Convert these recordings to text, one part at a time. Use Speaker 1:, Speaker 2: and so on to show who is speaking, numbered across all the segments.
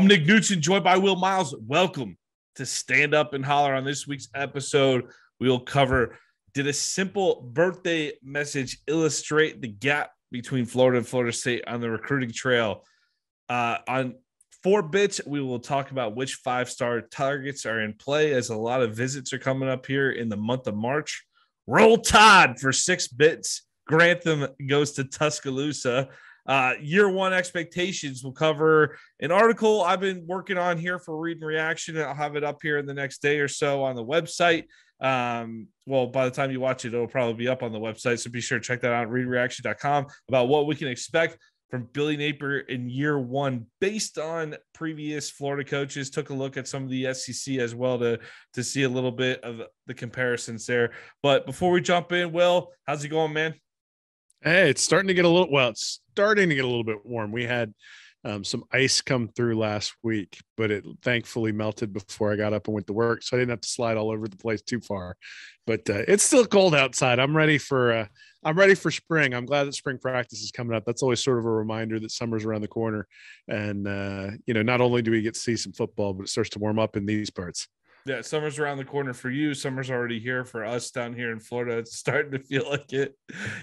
Speaker 1: I'm Nick Knudsen, joined by Will Miles. Welcome to Stand Up and Holler. On this week's episode, we will cover, did a simple birthday message illustrate the gap between Florida and Florida State on the recruiting trail? On 4 bits, we will talk about which 5-star targets are in play, as a lot of visits are coming up here in the month of March. Roll Todd for 6 bits. Grantham goes to Tuscaloosa. Year one expectations. We'll cover an article I've been working on here for Read and Reaction, and I'll have it up here in the next day or so on the website. Well, by the time you watch it, it'll probably be up on the website, so be sure to check that out at readreaction.com about what we can expect from Billy Napier in year one based on previous Florida coaches. Took a look at some of the SEC as well to see a little bit of the comparisons there. But before we jump in, Will, how's it going, man?
Speaker 2: Hey, it's starting to get a little bit warm. We had some ice come through last week, but it thankfully melted before I got up and went to work, so I didn't have to slide all over the place too far. But it's still cold outside. I'm ready for spring. I'm glad that spring practice is coming up. That's always sort of a reminder that summer's around the corner. And not only do we get to see some football, but it starts to warm up in these parts.
Speaker 1: Yeah, summer's around the corner for you. Summer's already here for us down here in Florida. It's starting to feel like it.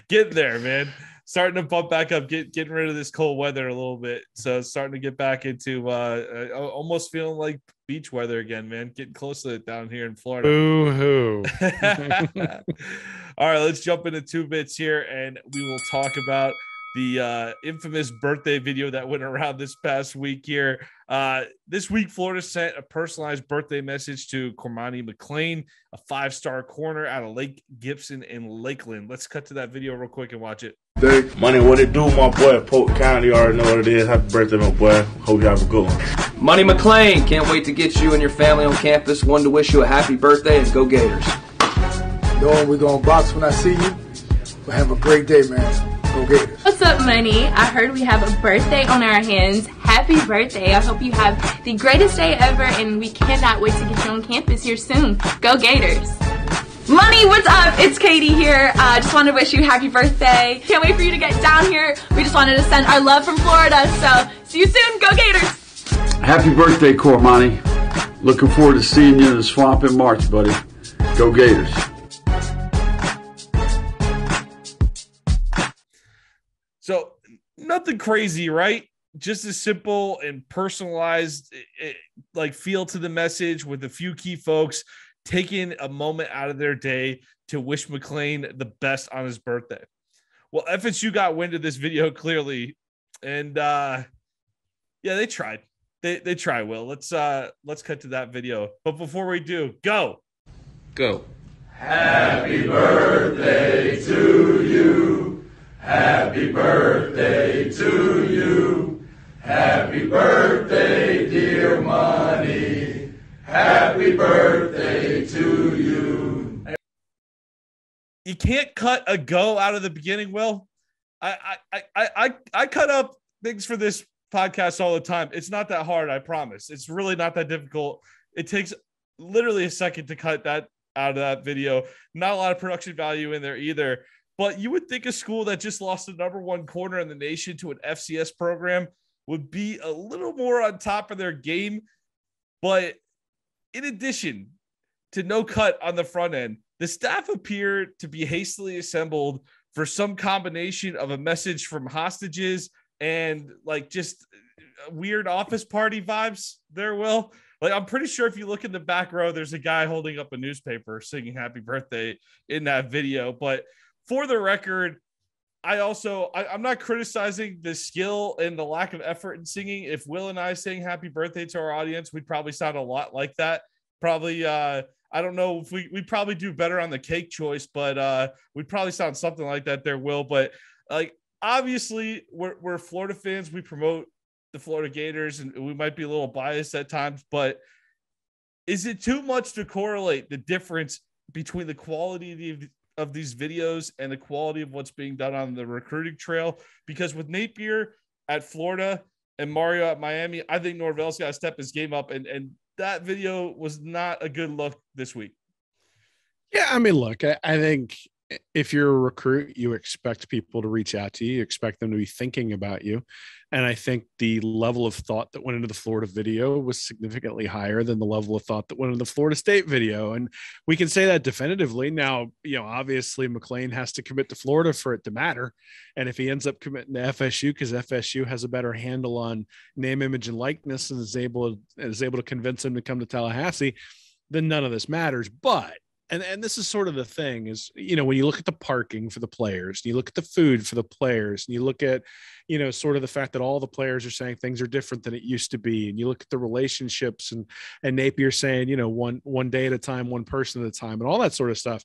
Speaker 1: Getting there, man. Starting to bump back up, getting rid of this cold weather a little bit. So starting to get back into almost feeling like beach weather again, man. Getting close to it down here in Florida.
Speaker 2: Boo-hoo.
Speaker 1: All right, let's jump into 2 bits here, and we will talk about the infamous birthday video that went around this past week here. This week, Florida sent a personalized birthday message to Cormany Mclean, a 5-star corner out of Lake Gibson in Lakeland. Let's cut to that video real quick and watch it.
Speaker 3: Money, what it do, my boy? Polk County, you already know what it is. Happy birthday, my boy. Hope you have a good one.
Speaker 4: Money McLean, can't wait to get you and your family on campus. Wanted to wish you a happy birthday and go Gators.
Speaker 5: Yo, we're going to box when I see you. Well, have a great day, man. Go Gators.
Speaker 6: What's up, Money? I heard we have a birthday on our hands. Happy birthday. I hope you have the greatest day ever, and we cannot wait to get you on campus here soon. Go Gators. Money, what's up? It's Katie here. Just wanted to wish you happy birthday. Can't wait for you to get down here. We just wanted to send our love from Florida, so see you soon. Go Gators.
Speaker 7: Happy birthday, Cormany. Looking forward to seeing you in the swamp in March, buddy. Go Gators.
Speaker 1: So nothing crazy, right? Just a simple and personalized like feel to the message, with a few key folks taking a moment out of their day to wish McLean the best on his birthday. Well, FSU got wind of this video clearly, and they tried. They try. Will, let's cut to that video. But before we do, go.
Speaker 3: Happy birthday to you. Happy birthday to you. Happy birthday, dear Money. Happy birthday to you.
Speaker 1: You can't cut a go out of the beginning, Will. I cut up things for this podcast all the time. It's not that hard, I promise. It's really not that difficult. It takes literally a second to cut that out of that video. Not a lot of production value in there either. But you would think a school that just lost the #1 corner in the nation to an FCS program would be a little more on top of their game. But in addition to no cut on the front end, the staff appeared to be hastily assembled for some combination of a message from hostages and like just weird office party vibes there, Will. Like, I'm pretty sure if you look in the back row, there's a guy holding up a newspaper singing happy birthday in that video. But for the record, I'm not criticizing the skill and the lack of effort in singing. If Will and I sang happy birthday to our audience, we'd probably sound a lot like that. Probably, I don't know if we'd probably do better on the cake choice, but we'd probably sound something like that there, Will. But like, obviously we're Florida fans. We promote the Florida Gators, and we might be a little biased at times, but is it too much to correlate the difference between the quality of these videos and the quality of what's being done on the recruiting trail? Because with Napier at Florida and Mario at Miami, I think Norvell's got to step his game up, and that video was not a good look this week.
Speaker 2: Yeah, I mean, look, I think if you're a recruit, you expect people to reach out to you. You expect them to be thinking about you. And I think the level of thought that went into the Florida video was significantly higher than the level of thought that went into the Florida State video. And we can say that definitively. Now, obviously McLean has to commit to Florida for it to matter. And if he ends up committing to FSU, because FSU has a better handle on name, image, and likeness and is able to convince him to come to Tallahassee, then none of this matters. But and this is sort of the thing is, when you look at the parking for the players, and you look at the food for the players, and you look at, sort of the fact that all the players are saying things are different than it used to be. And you look at the relationships and Napier saying, one day at a time, one person at a time, and all that sort of stuff.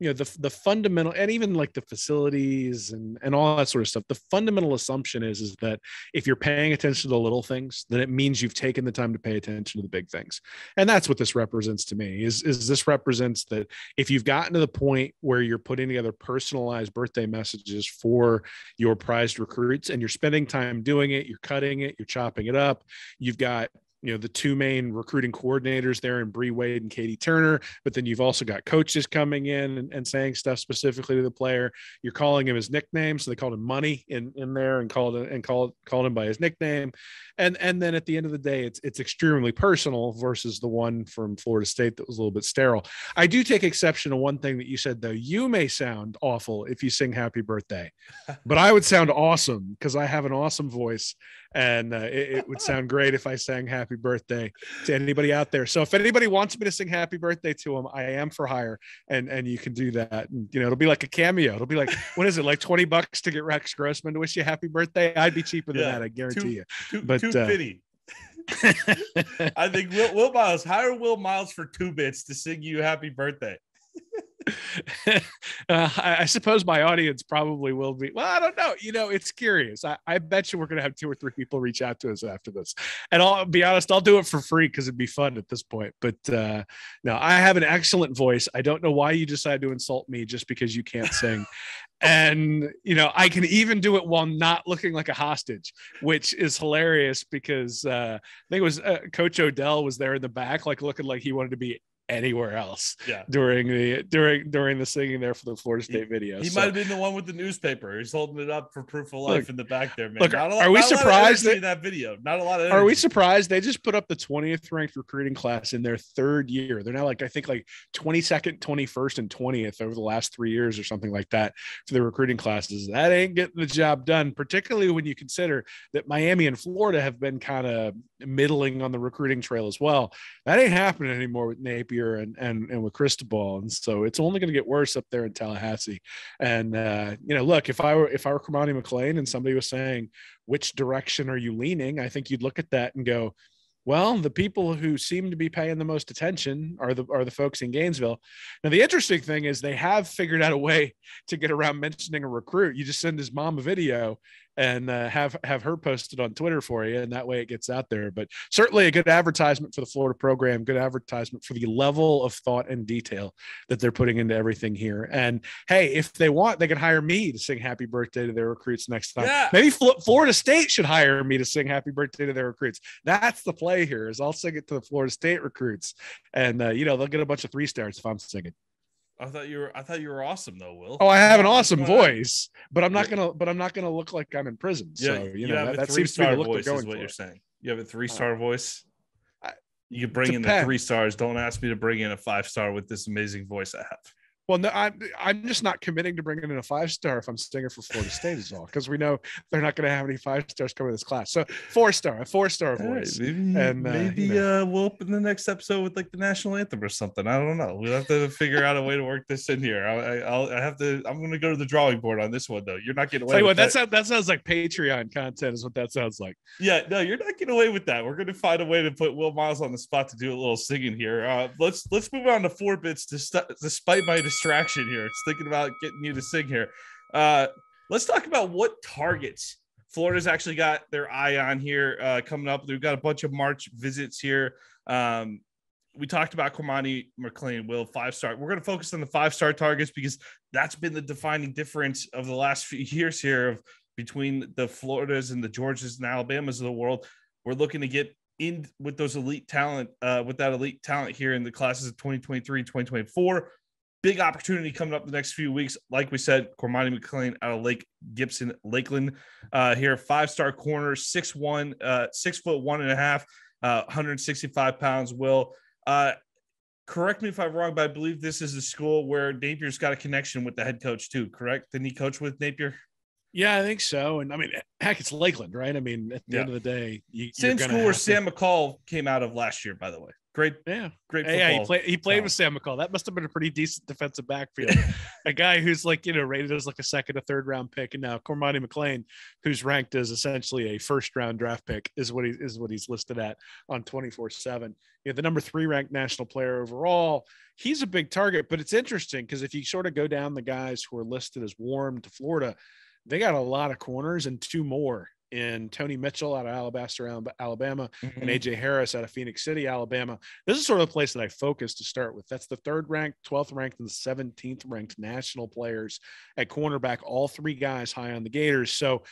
Speaker 2: The fundamental, and even like the facilities and all that sort of stuff, the fundamental assumption is that if you're paying attention to the little things, then it means you've taken the time to pay attention to the big things. And that's what this represents to me is this represents that if you've gotten to the point where you're putting together personalized birthday messages for your prized recruits and you're spending time doing it, you're cutting it, you're chopping it up, you've got the two main recruiting coordinators there in Bree Wade and Katie Turner, but then you've also got coaches coming in and saying stuff specifically to the player. You're calling him his nickname. So they called him Money in there and called him by his nickname. And then at the end of the day, it's extremely personal versus the one from Florida State that was a little bit sterile. I do take exception to one thing that you said, though. You may sound awful if you sing happy birthday, but I would sound awesome because I have an awesome voice. And it would sound great if I sang happy birthday to anybody out there. So if anybody wants me to sing happy birthday to them, I am for hire, and you can do that. And, it'll be like a cameo. It'll be like, what is it? Like $20 to get Rex Grossman to wish you happy birthday. I'd be cheaper than that. I guarantee you. But $250.
Speaker 1: I think Will Miles, hire Will Miles for 2 bits to sing you happy birthday.
Speaker 2: I suppose my audience probably will be. Well, I don't know. It's curious. I bet you we're going to have 2 or 3 people reach out to us after this. And I'll be honest, I'll do it for free because it'd be fun at this point. But no, I have an excellent voice. I don't know why you decided to insult me just because you can't sing. And, I can even do it while not looking like a hostage, which is hilarious because I think it was Coach Odell was there in the back, like looking like he wanted to be anywhere else during the singing there for the Florida State video.
Speaker 1: He might have been the one with the newspaper. He's holding it up for proof of life in the back there, man.
Speaker 2: Are we surprised
Speaker 1: in that video? Not a lot of energy.
Speaker 2: Are we surprised they just put up the 20th ranked recruiting class in their 3rd year? They're now I think 22nd, 21st, and 20th over the last 3 years or something like that for the recruiting classes. That ain't getting the job done, particularly when you consider that Miami and Florida have been kind of middling on the recruiting trail as well. That ain't happening anymore with Napier and with Cristobal, and so it's only going to get worse up there in Tallahassee. And look, if I were Cormany Mclean and somebody was saying, which direction are you leaning, I think you'd look at that and go, well, the people who seem to be paying the most attention are the folks in Gainesville. Now, the interesting thing is they have figured out a way to get around mentioning a recruit. You just send his mom a video and have her posted on Twitter for you, and that way it gets out there. But certainly a good advertisement for the Florida program, good advertisement for the level of thought and detail that they're putting into everything here. And hey, if they want, they can hire me to sing happy birthday to their recruits next time. Yeah. Maybe Florida State should hire me to sing happy birthday to their recruits. That's the play here, is I'll sing it to the Florida State recruits, and they'll get a bunch of 3 stars if I'm singing.
Speaker 1: I thought you were awesome though, Will.
Speaker 2: Oh, I have an awesome voice, but I'm not gonna look like I'm in prison.
Speaker 1: Yeah,
Speaker 2: so
Speaker 1: that seems to be the look they're going for. You're saying you have a 3-star voice. You can bring in the 3 stars. Don't ask me to bring in a 5-star with this amazing voice I have.
Speaker 2: Well, no, I'm just not committing to bringing in a 5-star if I'm singing for Florida State is all, because we know they're not going to have any 5 stars coming to this class. So 4-star, a 4-star voice.
Speaker 1: Right, maybe we'll open the next episode with the national anthem or something. I don't know. We'll have to figure out a way to work this in here. I'm going to go to the drawing board on this one though. You're not getting away with that. That sounds like Patreon content is what that sounds like. Yeah, no, you're not getting away with that. We're going to find a way to put Will Miles on the spot to do a little singing here. Let's move on to 4 bits despite my distraction here. It's thinking about getting you to sing here. Let's talk about what targets Florida's actually got their eye on here coming up. We've got a bunch of March visits here. We talked about Cormany Mclean, Will, 5-star. We're going to focus on the 5-star targets because that's been the defining difference of the last few years here between the Floridas and the Georgias and Alabamas of the world. We're looking to get in with those elite talent, with that elite talent here in the classes of 2023, 2024. big opportunity coming up the next few weeks. Like we said, Cormany Mclean out of Lake Gibson, Lakeland here, 5-star corner, 6'1", 6'1.5", 165 pounds. Will, correct me if I'm wrong, but I believe this is a school where Napier's got a connection with the head coach too, correct? Didn't he coach with Napier?
Speaker 2: Yeah, I think so. And I mean, heck, it's Lakeland, right? I mean, at the end of the day,
Speaker 1: same school where Sam McCall came out of last year, by the way. Great football.
Speaker 2: Yeah, he played with Sam McCall. That must have been a pretty decent defensive backfield. A guy who's like, rated as like a second or third round pick. And now Cormany Mclean, who's ranked as essentially a first round draft pick, is what he's listed at on 24/7. The number 3 ranked national player overall. He's a big target, but it's interesting because if you sort of go down the guys who are listed as warm to Florida, they got a lot of corners and 2 more in Tony Mitchell out of Alabaster, Alabama, and AJ Harris out of Phoenix City, Alabama. This is sort of the place that I focus to start with. That's the 3rd ranked, 12th ranked, and the 17th ranked national players at cornerback, all 3 guys high on the Gators. So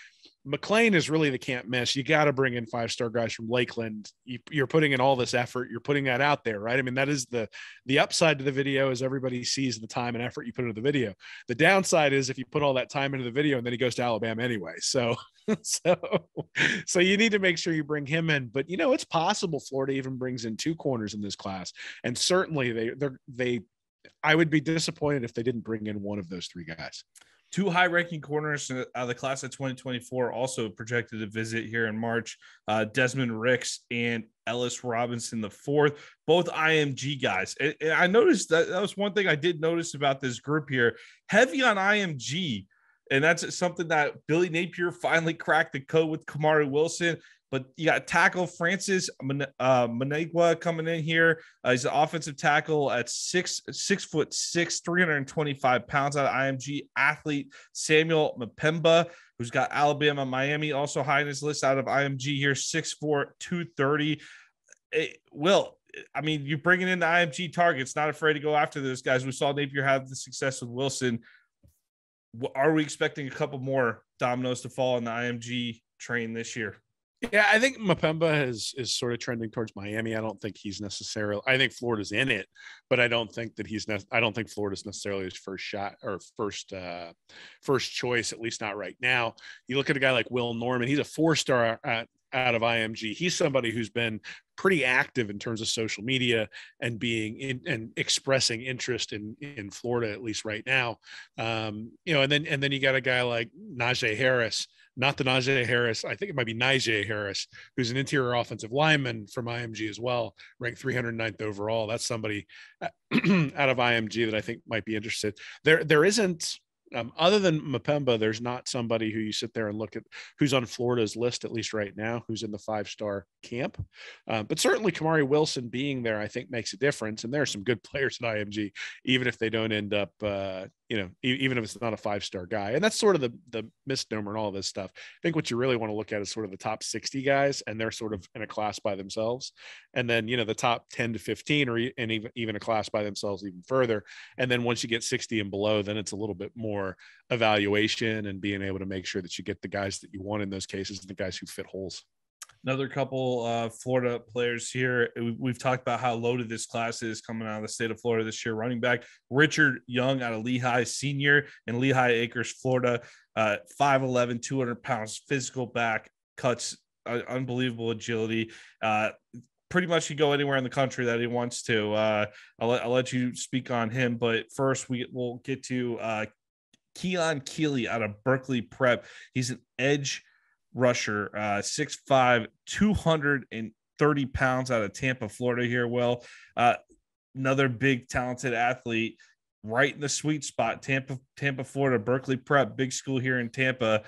Speaker 2: McLean is really the can't miss. You got to bring in 5-star guys from Lakeland. You're putting in all this effort. You're putting that out there, right? I mean, that is the upside to the video is everybody sees the time and effort you put into the video. The downside is if you put all that time into the video and then he goes to Alabama anyway. So you need to make sure you bring him in. But, it's possible Florida even brings in 2 corners in this class. And certainly I would be disappointed if they didn't bring in one of those 3 guys.
Speaker 1: 2 high-ranking corners out of the class of 2024 also projected to visit here in March. Desmond Ricks and Ellis Robinson IV, both IMG guys. And I noticed that was one thing I did notice about this group here. Heavy on IMG, and that's something that Billy Napier finally cracked the code with Kamari Wilson. But you got tackle Francis Manegua coming in here. He's an offensive tackle at 6'6", 325 pounds out of IMG. Athlete Samuel Mpemba, who's got Alabama, Miami, also high in his list out of IMG here, 6'4", 230. Will, I mean, you're bringing in the IMG targets, not afraid to go after those guys. We saw Napier have the success with Wilson. Are we expecting a couple more dominoes to fall on the IMG train this year?
Speaker 2: Yeah, I think Mpemba is sort of trending towards Miami. I don't think he's necessarily. I think Florida's in it, but I don't think that I don't think Florida's necessarily his first shot or first choice, at least not right now. You look at a guy like Will Norman. He's a 4-star out of IMG. He's somebody who's been pretty active in terms of social media and being in and expressing interest in Florida, at least right now. And then you got a guy like Najee Harris. Not the Najee Harris. I think it might be Najee Harris, who's an interior offensive lineman from IMG as well, ranked 309th overall. That's somebody out of IMG that I think might be interested. There isn't, other than Mpemba, there's not somebody who you sit there and look at who's on Florida's list, at least right now, who's in the 5-star camp. But certainly Kamari Wilson being there, I think makes a difference. And there are some good players at IMG, even if they don't end up, even if it's not a 5-star guy. And that's sort of the misnomer and all this stuff. I think what you really want to look at is sort of the top 60 guys, and they're sort of in a class by themselves. And then, the top 10 to 15 and even a class by themselves even further. And then once you get 60 and below, then it's a little bit more evaluation and being able to make sure that you get the guys that you want in those cases, and the guys who fit holes.
Speaker 1: Another couple Florida players here. We've talked about how loaded this class is coming out of the state of Florida this year. Running back Richard Young out of Lehigh Senior in Lehigh Acres, Florida. 5'11", 200 pounds, physical back, cuts, unbelievable agility. Pretty much can go anywhere in the country that he wants to. I'll let you speak on him. But first, we'll get to Keon Keeley out of Berkeley Prep. He's an edge rusher, 6'5", 230 pounds out of Tampa, Florida here. Well, another big talented athlete right in the sweet spot. Tampa, Florida, Berkeley Prep, big school here in Tampa.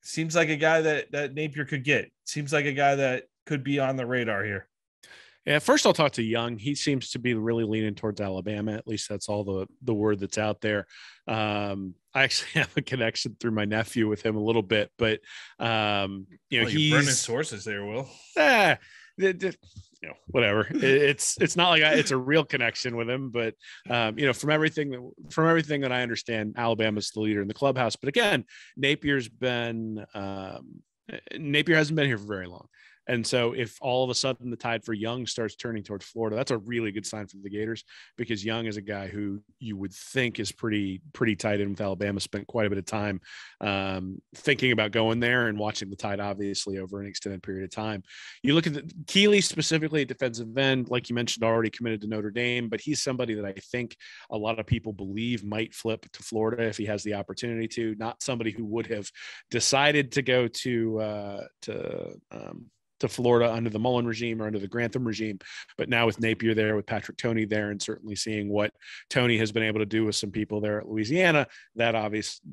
Speaker 1: Seems like a guy that Napier could get. Seems like a guy that could be on the radar here.
Speaker 2: Yeah, first I'll talk to Young. He seems to be really leaning towards Alabama. At least that's all the word that's out there. I actually have a connection through my nephew with him a little bit, but he's
Speaker 1: burning sources there, Will.
Speaker 2: Whatever. It's not like it's a real connection with him, but from everything that I understand, Alabama's the leader in the clubhouse. But again, Napier hasn't been here for very long. And so if all of a sudden the tide for Young starts turning towards Florida, that's a really good sign for the Gators, because Young is a guy who you would think is pretty tight in with Alabama, spent quite a bit of time thinking about going there and watching the Tide, obviously, over an extended period of time. You look at Keeley specifically at defensive end, like you mentioned, already committed to Notre Dame, but he's somebody that I think a lot of people believe might flip to Florida if he has the opportunity to. Not somebody who would have decided to go to Florida under the Mullen regime or under the Grantham regime, but now with Napier there, with Patrick Toney there, and certainly seeing what Toney has been able to do with some people there at Louisiana, that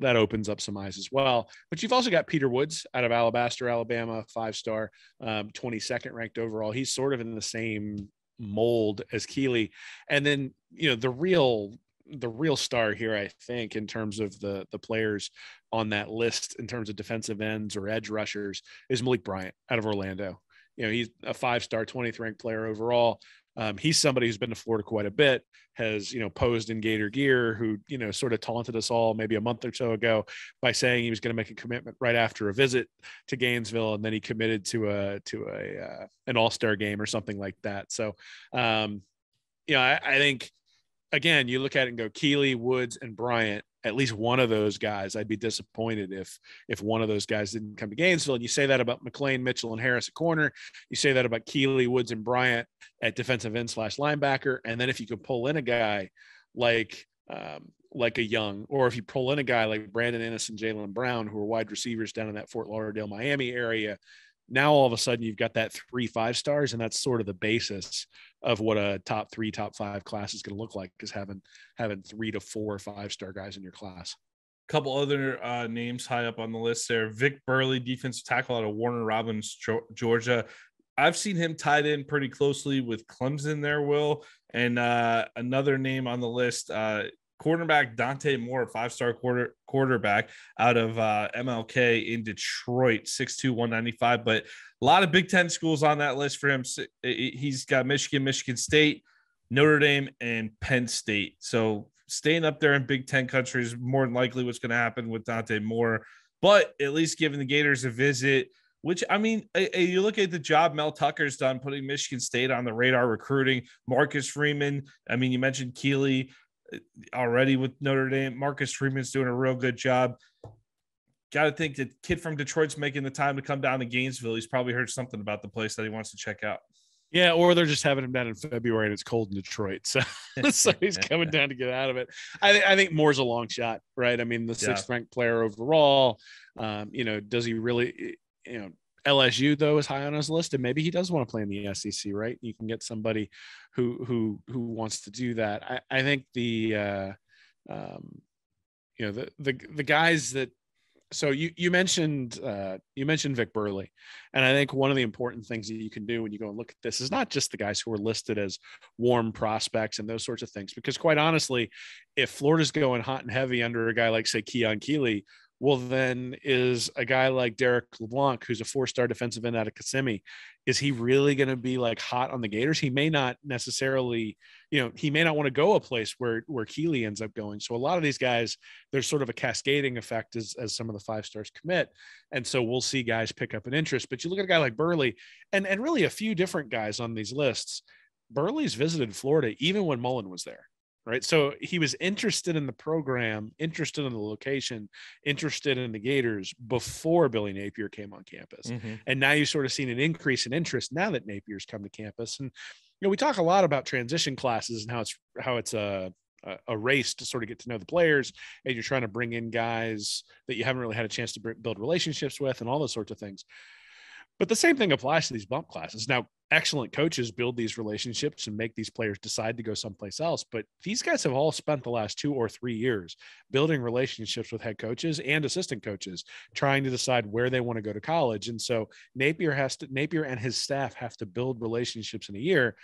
Speaker 2: opens up some eyes as well. But you've also got Peter Woods out of Alabaster, Alabama, 5-star, 22nd ranked overall. He's sort of in the same mold as Keeley. And then, the real star here, I think, in terms of the players on that list, in terms of defensive ends or edge rushers, is Malik Bryant out of Orlando. He's a 5-star, 20th ranked player overall. He's somebody who's been to Florida quite a bit, has, posed in Gator gear, who, sort of taunted us all maybe a month or so ago by saying he was going to make a commitment right after a visit to Gainesville. And then he committed to an all-star game or something like that. So, I think, again, you look at it and go Keeley, Woods, and Bryant. At least one of those guys, I'd be disappointed if one of those guys didn't come to Gainesville. And you say that about McLean, Mitchell, and Harris at corner. You say that about Keeley, Woods, and Bryant at defensive end / linebacker. And then if you could pull in a guy like a Young, or if you pull in a guy like Brandon Ennis and Jalen Brown, who are wide receivers down in that Fort Lauderdale, Miami area, now all of a sudden you've got that 3 5-stars, and that's sort of the basis of what a top 3, top 5 class is going to look like, is having 3 to 4 5-star guys in your class.
Speaker 1: A couple other names high up on the list there. Vic Burley, defensive tackle out of Warner Robins, Georgia. I've seen him tied in pretty closely with Clemson there, Will. And another name on the list, quarterback Dante Moore, 5-star quarterback out of MLK in Detroit, 6'2", 195. But a lot of Big Ten schools on that list for him. He's got Michigan, Michigan State, Notre Dame, and Penn State. So staying up there in Big Ten country is more than likely what's going to happen with Dante Moore. But at least giving the Gators a visit, which, I mean, you look at the job Mel Tucker's done, putting Michigan State on the radar, recruiting Marcus Freeman. I mean, you mentioned Keeley already with Notre Dame. Marcus Freeman's doing a real good job. Got to think that kid from Detroit's making the time to come down to Gainesville. He's probably heard something about the place that he wants to check out.
Speaker 2: Yeah, or they're just having him down in February and it's cold in Detroit. So, so he's coming down to get out of it. I think Moore's a long shot, right? I mean, the 6th ranked player overall, does he really, LSU though is high on his list, and maybe he does want to play in the SEC, right? You can get somebody who wants to do that. I think the guys that, so you mentioned Vic Burley, and I think one of the important things that you can do when you go and look at this is not just the guys who are listed as warm prospects and those sorts of things, because quite honestly, if Florida's going hot and heavy under a guy like, say, Keon Keeley, well, then is a guy like Derek LeBlanc, who's a 4-star defensive end out of Kissimmee, is he really going to be like hot on the Gators? He may not necessarily, he may not want to go a place where Keeley ends up going. So a lot of these guys, there's sort of a cascading effect as some of the 5-stars commit. And so we'll see guys pick up an interest. But you look at a guy like Burley and really a few different guys on these lists. Burley's visited Florida even when Mullen was there. Right. So he was interested in the program, interested in the location, interested in the Gators before Billy Napier came on campus. Mm-hmm. And now you've sort of seen an increase in interest now that Napier's come to campus. And, we talk a lot about transition classes and how it's a race to sort of get to know the players, and you're trying to bring in guys that you haven't really had a chance to build relationships with and all those sorts of things. But the same thing applies to these bump classes. Now, excellent coaches build these relationships and make these players decide to go someplace else. But these guys have all spent the last 2 or 3 years building relationships with head coaches and assistant coaches, trying to decide where they want to go to college. And so Napier and his staff have to build relationships in a year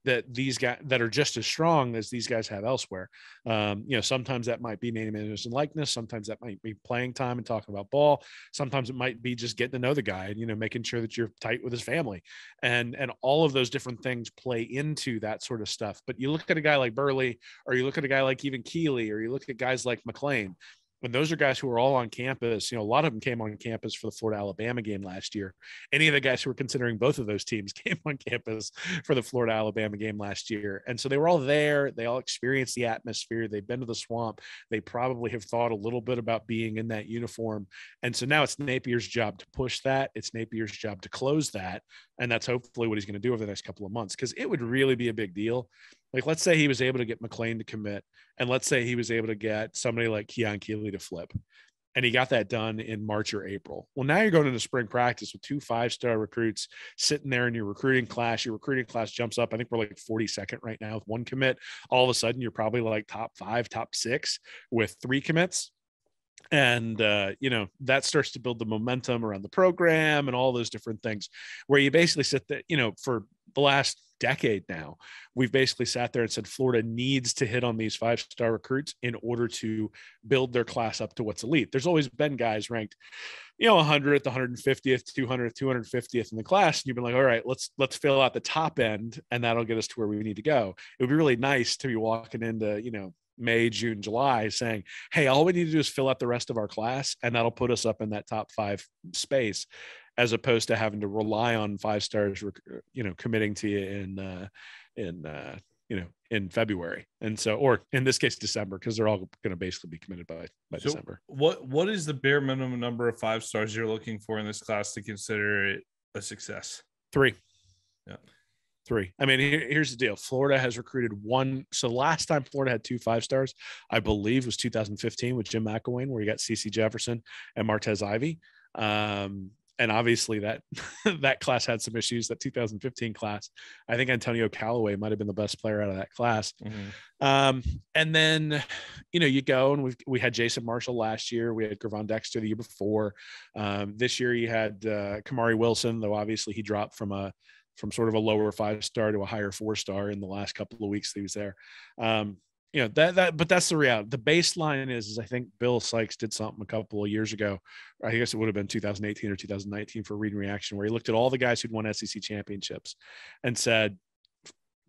Speaker 2: that these guys that are just as strong as these guys have elsewhere. Sometimes that might be name, image, and likeness. Sometimes that might be playing time and talking about ball. Sometimes it might be just getting to know the guy and, making sure that you're tight with his family, and all of those different things play into that sort of stuff. But you look at a guy like Burley, or you look at a guy like even Keeley, or you look at guys like McLean, And those are guys who are all on campus. A lot of them came on campus for the Florida Alabama game last year. Any of the guys who were considering both of those teams came on campus for the Florida Alabama game last year. And so they were all there. They all experienced the atmosphere. They've been to the Swamp. They probably have thought a little bit about being in that uniform. And so now it's Napier's job to push that. It's Napier's job to close that. And that's hopefully what he's going to do over the next couple of months, because it would really be a big deal. Like, let's say he was able to get McLean to commit, and let's say he was able to get somebody like Keon Keeley to flip, and he got that done in March or April. Well, now you're going into spring practice with 2 5-star recruits sitting there in your recruiting class. Your recruiting class jumps up. I think we're like 42nd right now with 1 commit. All of a sudden, you're probably like top 5, top 6 with 3 commits. And, that starts to build the momentum around the program and all those different things, where you basically sit there, for the last decade now, we've basically sat there and said Florida needs to hit on these 5-star recruits in order to build their class up to what's elite. There's always been guys ranked, 100th, 150th, 200th, 250th in the class. And you've been like, all right, let's fill out the top end, and that'll get us to where we need to go. It would be really nice to be walking into, May, June, July saying, hey, all we need to do is fill out the rest of our class, and that'll put us up in that top 5 space, as opposed to having to rely on 5 stars, committing to you in February. And so, or in this case, December, because they're all going to basically be committed by
Speaker 1: so
Speaker 2: December.
Speaker 1: What is the bare minimum number of 5 stars you're looking for in this class to consider it a success?
Speaker 2: 3.
Speaker 1: Yeah.
Speaker 2: 3. I mean, here's the deal. Florida has recruited 1. So the last time Florida had 2 5-stars, I believe, was 2015 with Jim McElwain, where you got CeCe Jefferson and Martez Ivey. And obviously that class had some issues. That 2015 class, I think Antonio Callaway might have been the best player out of that class. Mm-hmm. And then, you go, and we had Jason Marshall last year. We had Gravon Dexter the year before. This year you had Kamari Wilson, though obviously he dropped from sort of a lower 5-star to a higher 4-star in the last couple of weeks that he was there. But that's the reality. The baseline is I think Bill Sykes did something a couple of years ago. I guess it would have been 2018 or 2019 for Read and Reaction, where he looked at all the guys who'd won SEC championships and said,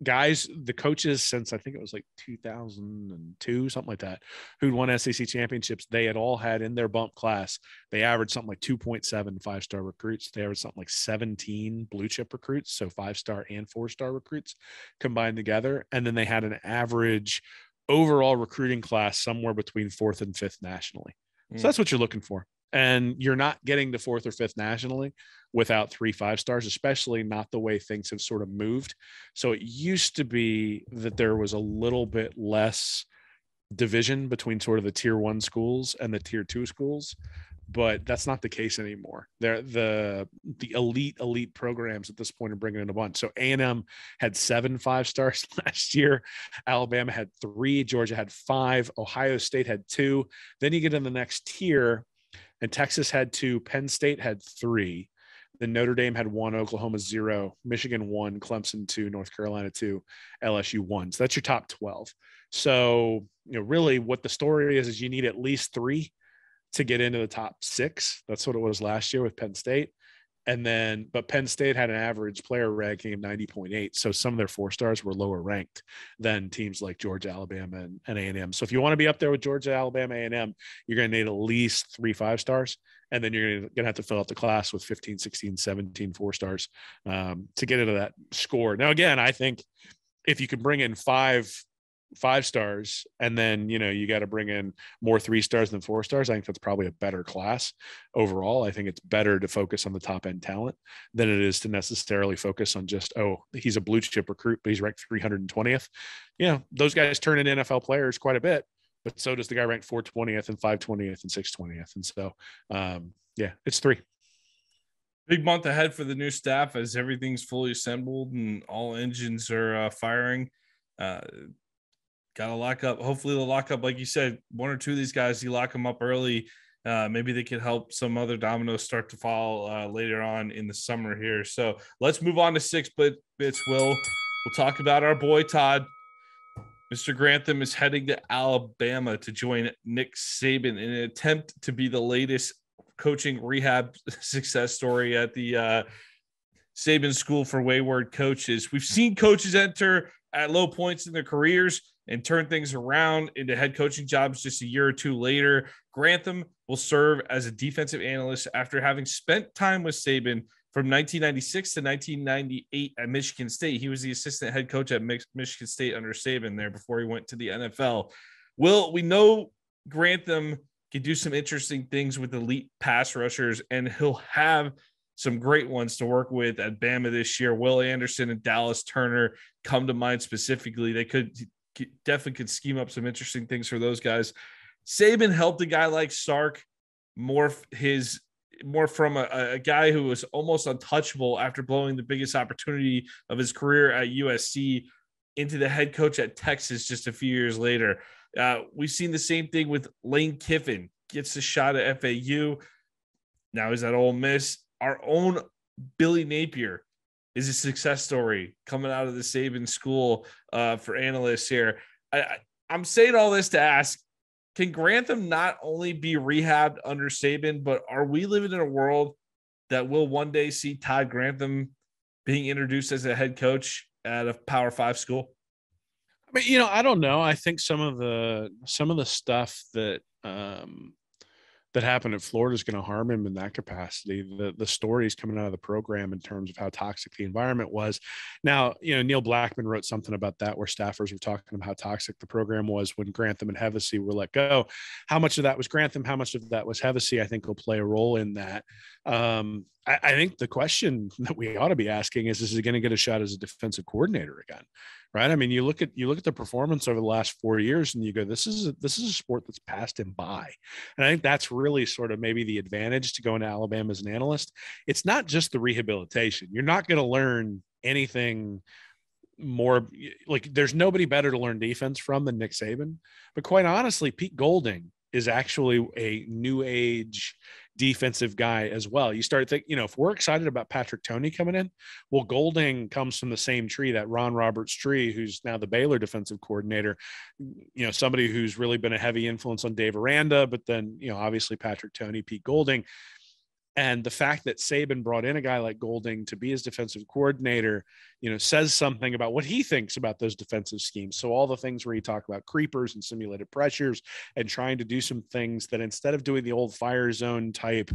Speaker 2: guys, the coaches since I think it was like 2002, something like that, who'd won SEC championships, they had all had in their bump class, they averaged something like 2.7 5-star recruits. They averaged something like 17 blue chip recruits, so 5-star and 4-star recruits combined together. And then they had an average overall recruiting class somewhere between 4th and 5th nationally. So that's what you're looking for. And you're not getting to 4th or 5th nationally without 3 5-stars, especially not the way things have sort of moved. So it used to be that there was a little bit less division between sort of the tier 1 schools and the tier 2 schools, but that's not the case anymore. They're the elite programs at this point are bringing in a bunch. So A&M had 7 5-stars last year. Alabama had 3. Georgia had 5. Ohio State had 2. Then you get in the next tier, and Texas had 2. Penn State had 3. Then Notre Dame had 1, Oklahoma 0, Michigan 1, Clemson 2, North Carolina 2, LSU 1. So that's your top 12. So, really what the story is you need at least 3 to get into the top 6. That's what it was last year with Penn State. But Penn State had an average player ranking of 90.8. So some of their 4-stars were lower ranked than teams like Georgia, Alabama, and A&M. So if you want to be up there with Georgia, Alabama, A&M, you're going to need at least 3 5-stars. And then you're going to have to fill out the class with 15, 16, 17 4-stars to get into that score. Now, again, I think if you can bring in 5 5-stars and then, you got to bring in more 3-stars than 4-stars, I think that's probably a better class overall. I think it's better to focus on the top end talent than it is to necessarily focus on just, he's a blue chip recruit, but he's ranked 320th. Those guys turn into NFL players quite a bit. But so does the guy ranked 420th and 520th and 620th. And so, it's 3.
Speaker 1: Big month ahead for the new staff as everything's fully assembled and all engines are firing. Got to lock up. Hopefully they'll lock up, like you said, 1 or 2 of these guys, you lock them up early. Maybe they could help some other dominoes start to fall later on in the summer here. So let's move on to 6 bits, Will. We'll talk about our boy, Todd. Mr. Grantham is heading to Alabama to join Nick Saban in an attempt to be the latest coaching rehab success story at the Saban School for Wayward Coaches. We've seen coaches enter at low points in their careers and turn things around into head coaching jobs just a year or two later. Grantham will serve as a defensive analyst after having spent time with Saban from 1996 to 1998 at Michigan State. He was the assistant head coach at Michigan State under Saban there before he went to the NFL. We know Grantham can do some interesting things with elite pass rushers, and he'll have some great ones to work with at Bama this year. Will Anderson and Dallas Turner come to mind specifically. They definitely could scheme up some interesting things for those guys. Saban helped a guy like Sark more from a guy who was almost untouchable after blowing the biggest opportunity of his career at USC into the head coach at Texas just a few years later. We've seen the same thing with Lane Kiffin. Gets a shot at FAU. Now he's at Ole Miss. Our own Billy Napier is a success story coming out of the Saban school for analysts here. I'm saying all this to ask, can Grantham not only be rehabbed under Saban, but are we living in a world that will one day see Todd Grantham being introduced as a head coach at a Power 5 school?
Speaker 2: I mean, I don't know. I think some of the stuff that that happened at Florida is going to harm him in that capacity. The stories coming out of the program in terms of how toxic the environment was. Now, Neil Blackman wrote something about that where staffers were talking about how toxic the program was when Grantham and Hevesy were let go. How much of that was Grantham? How much of that was Hevesy? I think will play a role in that. I think the question that we ought to be asking is he going to get a shot as a defensive coordinator again? Right. I mean, you look at the performance over the last 4 years and you go, this is a sport that's passed him by. And I think that's really sort of maybe the advantage to going to Alabama as an analyst. It's not just the rehabilitation. You're not going to learn anything more. Like there's nobody better to learn defense from than Nick Saban. But quite honestly, Pete Golding is actually a new age defensive guy as well. You start thinking, if we're excited about Patrick Toney coming in, well, Golding comes from the same tree, that Ron Roberts tree, who's now the Baylor defensive coordinator, somebody who's really been a heavy influence on Dave Aranda, but then, obviously Patrick Toney, Pete Golding. And the fact that Saban brought in a guy like Golding to be his defensive coordinator, says something about what he thinks about those defensive schemes. So all the things where you talk about creepers and simulated pressures and trying to do some things that instead of doing the old fire zone type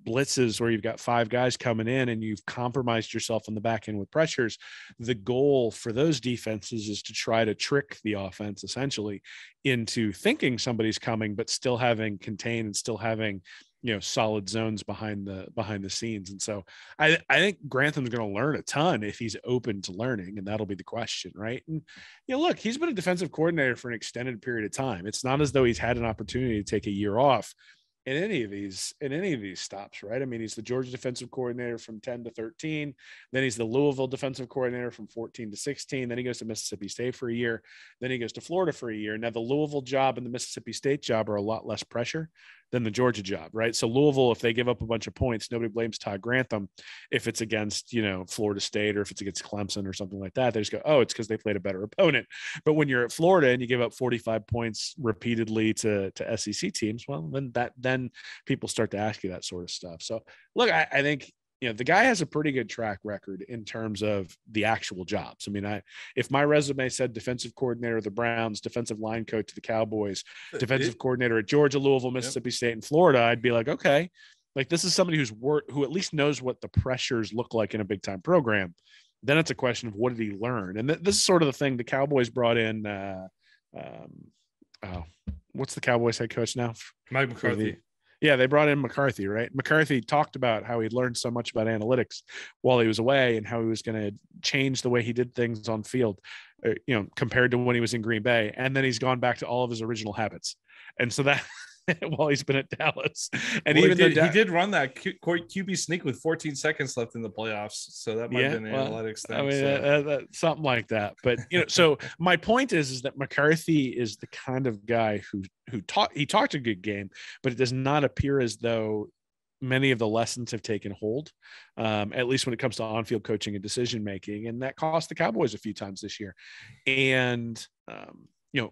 Speaker 2: blitzes where you've got 5 guys coming in and you've compromised yourself on the back end with pressures, the goal for those defenses is to try to trick the offense essentially into thinking somebody's coming, but still having contained and still having solid zones behind the scenes. And so I think Grantham's going to learn a ton if he's open to learning, and that'll be the question, right? And look, he's been a defensive coordinator for an extended period of time. It's not as though he's had an opportunity to take a year off in any of these stops, right? I mean, he's the Georgia defensive coordinator from 10 to 13. Then he's the Louisville defensive coordinator from 14 to 16. Then he goes to Mississippi State for a year. Then he goes to Florida for a year. Now the Louisville job and the Mississippi State job are a lot less pressure than the Georgia job, right? So Louisville, if they give up a bunch of points, nobody blames Todd Grantham. If it's against, Florida State or if it's against Clemson or something like that, they just go, oh, it's because they played a better opponent. But when you're at Florida and you give up 45 points repeatedly to SEC teams, well, then people start to ask you that sort of stuff. So look, I think, the guy has a pretty good track record in terms of the actual jobs. I mean, if my resume said defensive coordinator of the Browns, defensive line coach of the Cowboys, defensive coordinator at Georgia, Louisville, Mississippi State, and Florida, I'd be like, okay, like this is somebody who at least knows what the pressures look like in a big time program. Then it's a question of what did he learn? And this is sort of the thing the Cowboys brought in. What's the Cowboys head coach now?
Speaker 1: Mike McCarthy.
Speaker 2: Yeah, they brought in McCarthy, right? McCarthy talked about how he'd learned so much about analytics while he was away and how he was going to change the way he did things on field, compared to when he was in Green Bay. And then he's gone back to all of his original habits. And so that while he's been at Dallas. And
Speaker 1: he did run that QB sneak with 14 seconds left in the playoffs. So that might have been an analytics thing.
Speaker 2: I mean, something like that. But, so my point is that McCarthy is the kind of guy who talked a good game, but it does not appear as though many of the lessons have taken hold, at least when it comes to on-field coaching and decision-making. And that cost the Cowboys a few times this year. And,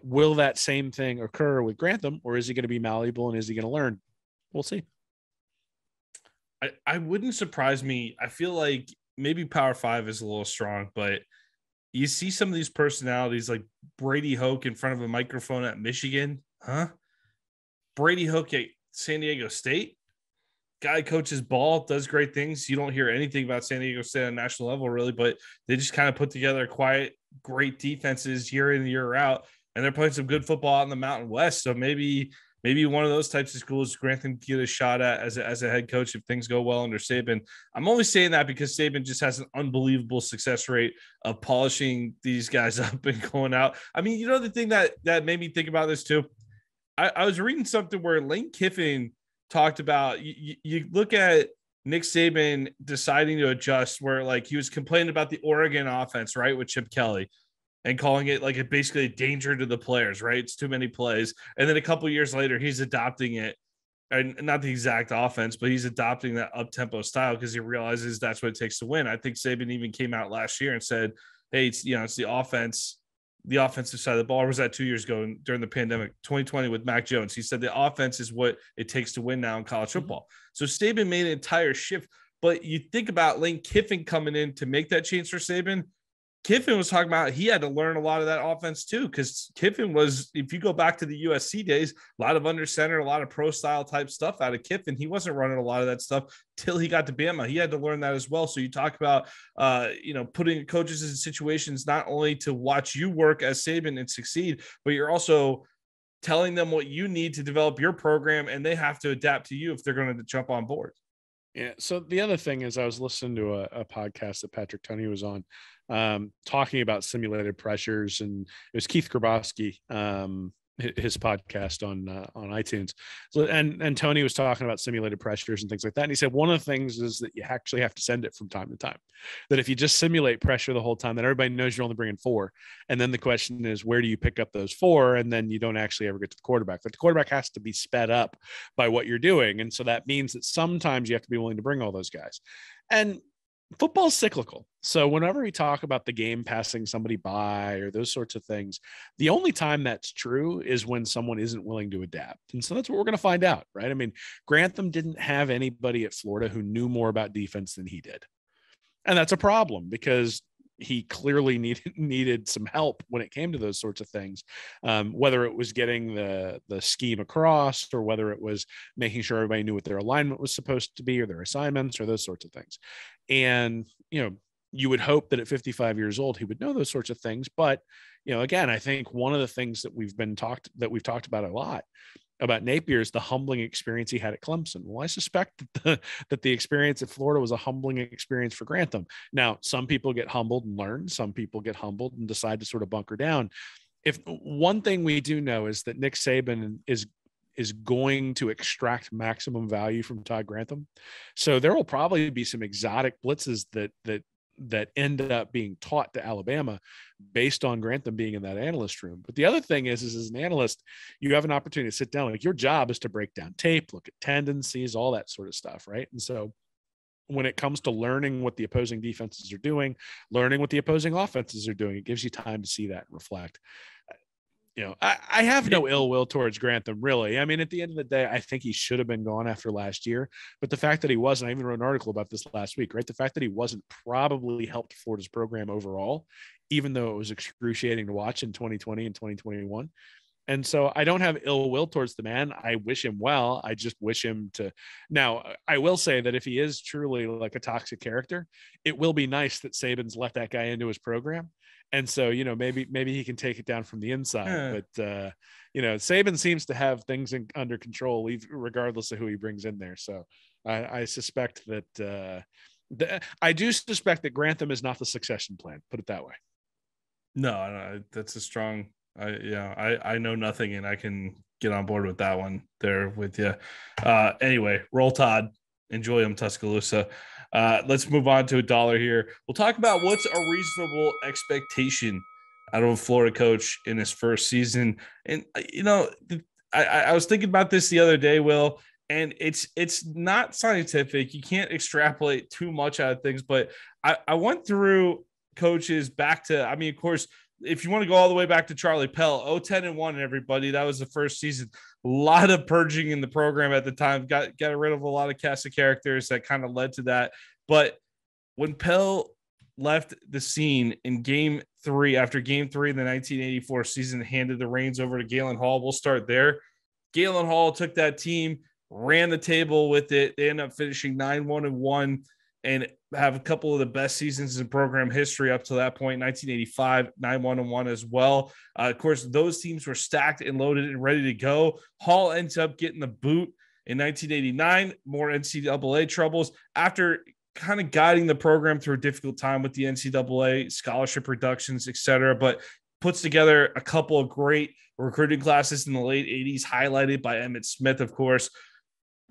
Speaker 2: will that same thing occur with Grantham, or is he going to be malleable and is he going to learn? We'll see.
Speaker 1: I wouldn't surprise me. I feel like maybe Power 5 is a little strong, but you see some of these personalities like Brady Hoke in front of a microphone at Michigan, huh? Brady Hoke at San Diego State. Guy coaches ball, does great things. You don't hear anything about San Diego State on a national level, really, but they just kind of put together quiet, great defenses year in, year out, and they're playing some good football out in the Mountain West. So maybe one of those types of schools Grantham get a shot at as a head coach if things go well under Saban. I'm only saying that because Saban just has an unbelievable success rate of polishing these guys up and going out. I mean, you know, the thing that made me think about this too, I was reading something where Lane Kiffin talked about, you look at Nick Saban deciding to adjust, where like he was complaining about the Oregon offense, right, with Chip Kelly, and calling it like basically a danger to the players, right? It's too many plays. And then a couple of years later, he's adopting it, and not the exact offense, but he's adopting that up-tempo style because he realizes that's what it takes to win. I think Saban even came out last year and said, hey, it's the offense, the offensive side of the ball. Or was that 2 years ago during the pandemic, 2020 with Mac Jones? He said the offense is what it takes to win now in college football. So Saban made an entire shift. But you think about Lane Kiffin coming in to make that change for Saban. Kiffin was talking about he had to learn a lot of that offense too, because Kiffin was, if you go back to the USC days, a lot of under center, a lot of pro style type stuff out of Kiffin. He wasn't running a lot of that stuff till he got to Bama. He had to learn that as well. So you talk about, putting coaches in situations not only to watch you work as Saban and succeed, but you're also telling them what you need to develop your program, and they have to adapt to you if they're going to jump on board.
Speaker 2: Yeah. So the other thing is I was listening to a podcast that Patrick Toney was on, talking about simulated pressures, and it was Keith Grabowski, his podcast on iTunes. So, and Tony was talking about simulated pressures and things like that. And he said, one of the things is that you actually have to send it from time to time, that if you just simulate pressure the whole time, then everybody knows you're only bringing 4. And then the question is, where do you pick up those 4? And then you don't actually ever get to the quarterback. But the quarterback has to be sped up by what you're doing. And so that means that sometimes you have to be willing to bring all those guys. And football's cyclical. So whenever we talk about the game passing somebody by or those sorts of things, the only time that's true is when someone isn't willing to adapt. And so that's what we're going to find out, right? I mean, Grantham didn't have anybody at Florida who knew more about defense than he did. And that's a problem because he clearly needed some help when it came to those sorts of things, whether it was getting the scheme across or whether it was making sure everybody knew what their alignment was supposed to be or their assignments or those sorts of things. And, you would hope that at 55 years old, he would know those sorts of things. But, again, I think one of the things that we've talked about a lot about Napier is the humbling experience he had at Clemson. Well, I suspect that the experience at Florida was a humbling experience for Grantham. Now, some people get humbled and learn. Some people get humbled and decide to sort of bunker down. If one thing we do know is that Nick Saban is going to extract maximum value from Todd Grantham. So there will probably be some exotic blitzes that end up being taught to Alabama based on Grantham being in that analyst room. But the other thing is as an analyst, you have an opportunity to sit down. Like your job is to break down tape, look at tendencies, all that sort of stuff. Right. And so when it comes to learning what the opposing defenses are doing, learning what the opposing offenses are doing, it gives you time to see that and reflect. I have no ill will towards Grantham, really. I mean, at the end of the day, I think he should have been gone after last year. But the fact that he wasn't, I even wrote an article about this last week, right? The fact that he wasn't probably helped Florida's program overall, even though it was excruciating to watch in 2020 and 2021. And so I don't have ill will towards the man. I wish him well. I just wish him to. Now, I will say that if he is truly like a toxic character, it will be nice that Saban's let that guy into his program. And so, maybe he can take it down from the inside. But, Saban seems to have things under control, regardless of who he brings in there. So I suspect that I do suspect that Grantham is not the succession plan. Put it that way.
Speaker 1: No, that's a strong. I know nothing, and I can get on board with that one there with you. Anyway, roll Todd. Enjoy him, Tuscaloosa. Let's move on to $1 here. We'll talk about what's a reasonable expectation out of a Florida coach in his first season. And, I was thinking about this the other day, Will, and it's not scientific. You can't extrapolate too much out of things, but I went through coaches back to, of course, if you want to go all the way back to Charlie Pell, 10-1, everybody, that was the first season. A lot of purging in the program at the time, got rid of a lot of cast of characters that kind of led to that. But when Pell left the scene in game after game 3 in the 1984 season, handed the reins over to Galen Hall. We'll start there. Galen Hall took that team, ran the table with it. They ended up finishing 9-1-1 and have a couple of the best seasons in program history up to that point. 1985, 9-1-1 as well. Of course, those teams were stacked and loaded and ready to go. Hall ends up getting the boot in 1989, more NCAA troubles after kind of guiding the program through a difficult time with the NCAA scholarship reductions, etc., but puts together a couple of great recruiting classes in the late 80s, highlighted by Emmitt Smith, of course.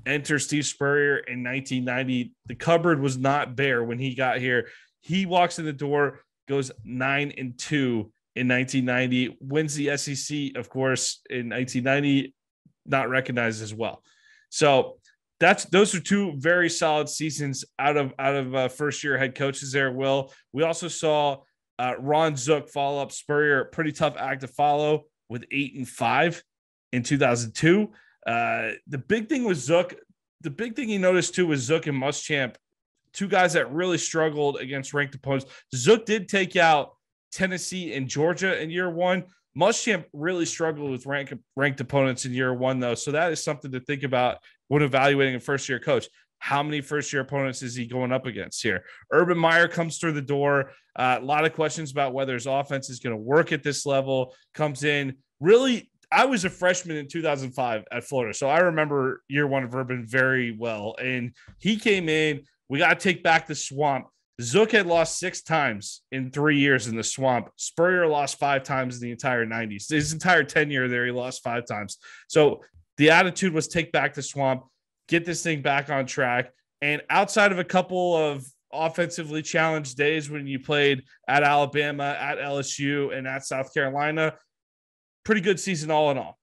Speaker 1: Enter Steve Spurrier in 1990. The cupboard was not bare when he got here. He walks in the door, goes 9-2 in 1990, wins the SEC, of course, in 1990, not recognized as well. So those are two very solid seasons out of first year head coaches there. Will, we also saw Ron Zook follow up Spurrier, pretty tough act to follow, with 8-5 in 2002. The big thing with Zook, the big thing he noticed too was Zook and Muschamp, two guys that really struggled against ranked opponents. Zook did take out Tennessee and Georgia in year one. Muschamp really struggled with ranked opponents in year one, though. So that is something to think about when evaluating a first-year coach. How many first-year opponents is he going up against here? Urban Meyer comes through the door. A lot of questions about whether his offense is going to work at this level. Comes in. Really, I was a freshman in 2005 at Florida, so I remember year one of Urban very well. And he came in. We got to take back the swamp. Zook had lost 6 times in 3 years in the swamp. Spurrier lost 5 times in the entire 90s. His entire tenure there, he lost 5 times. So the attitude was take back the swamp, get this thing back on track. And outside of a couple of offensively challenged days when you played at Alabama, at LSU, and at South Carolina, pretty good season all in all.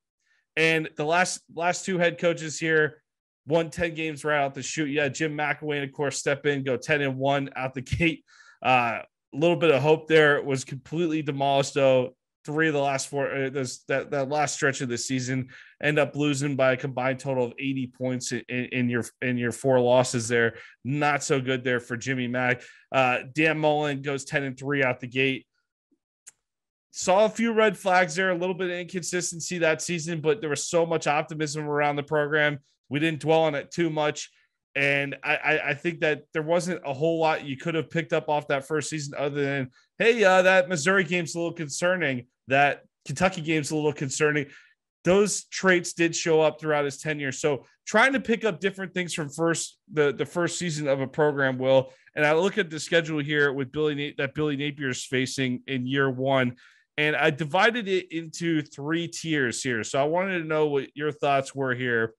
Speaker 1: And the last 2 head coaches here won 10 games right out the chute. Yeah, Jim McElwain, of course, step in, go 10-1 out the gate. A little bit of hope there. It was completely demolished, though. 3 of the last 4, that last stretch of the season, end up losing by a combined total of 80 points in your 4 losses there. Not so good there for Jimmy Mack. Dan Mullen goes 10-3 out the gate. Saw a few red flags there, a little bit of inconsistency that season, but there was so much optimism around the program. We didn't dwell on it too much. And I think that there wasn't a whole lot you could have picked up off that first season other than, hey, that Missouri game's a little concerning. That Kentucky game's a little concerning. Those traits did show up throughout his tenure. So trying to pick up different things from the first season of a program, Will. And I look at the schedule here with Billy Napier's facing in year one. And I divided it into 3 tiers here. So I wanted to know what your thoughts were here.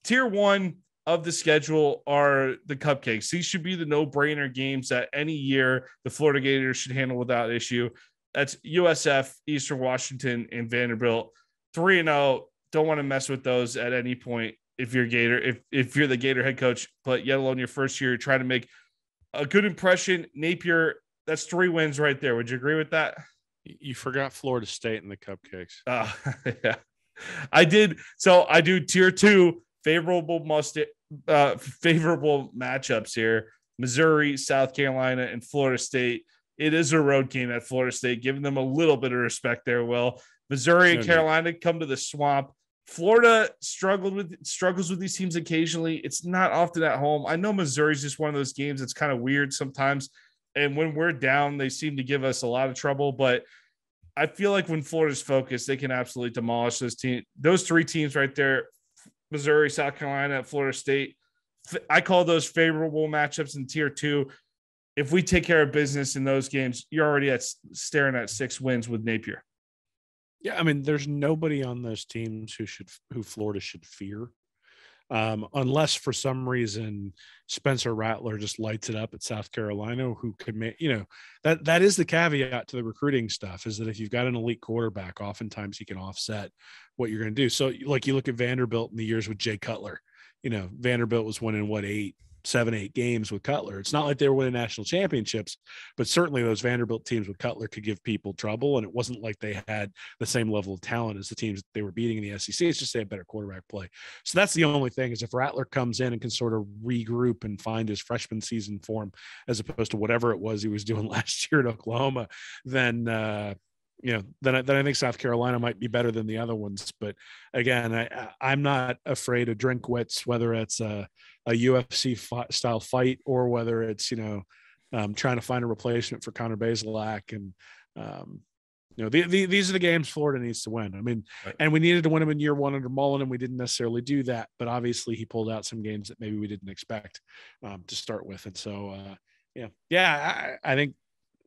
Speaker 1: Tier 1 of the schedule are the cupcakes. These should be the no-brainer games that any year the Florida Gators should handle without issue. That's USF, Eastern Washington, and Vanderbilt. 3-0. Don't want to mess with those at any point if you're Gator, if you're the Gator head coach, but yet alone your first year, try to make a good impression. Napier, that's 3 wins right there. Would you agree with that?
Speaker 2: You forgot Florida State in the cupcakes.
Speaker 1: Yeah, I did. So I do tier 2 favorable matchups here. Missouri, South Carolina, and Florida State. It is a road game at Florida State, giving them a little bit of respect there, Will. Missouri and Carolina come to the swamp. Florida struggles with these teams occasionally. It's not often at home. I know Missouri's just one of those games that's kind of weird sometimes. And when we're down, they seem to give us a lot of trouble. But I feel like when Florida's focused, they can absolutely demolish those teams. Those 3 teams right there, Missouri, South Carolina, Florida State. I call those favorable matchups in tier 2. If we take care of business in those games, you're already staring at 6 wins with Napier.
Speaker 2: Yeah, I mean, there's nobody on those teams who Florida should fear. Unless for some reason Spencer Rattler just lights it up at South Carolina, who could make, that is the caveat to the recruiting stuff, is that if you've got an elite quarterback, oftentimes he can offset what you're going to do. So like you look at Vanderbilt in the years with Jay Cutler, Vanderbilt was winning 8, 7-8 games with Cutler. It's not like they were winning national championships, but certainly those Vanderbilt teams with Cutler could give people trouble. And it wasn't like they had the same level of talent as the teams they were beating in the SEC. It's just they had better quarterback play. So that's the only thing, is if Rattler comes in and can sort of regroup and find his freshman season form, as opposed to whatever it was he was doing last year at Oklahoma, then then I think South Carolina might be better than the other ones. But again, I'm not afraid of Drinkwitz, whether it's a UFC style fight or whether it's, trying to find a replacement for Connor Bazelak. And, these are the games Florida needs to win. I mean, right. And we needed to win them in year one under Mullen, and we didn't necessarily do that. But obviously he pulled out some games that maybe we didn't expect to start with. And so, I think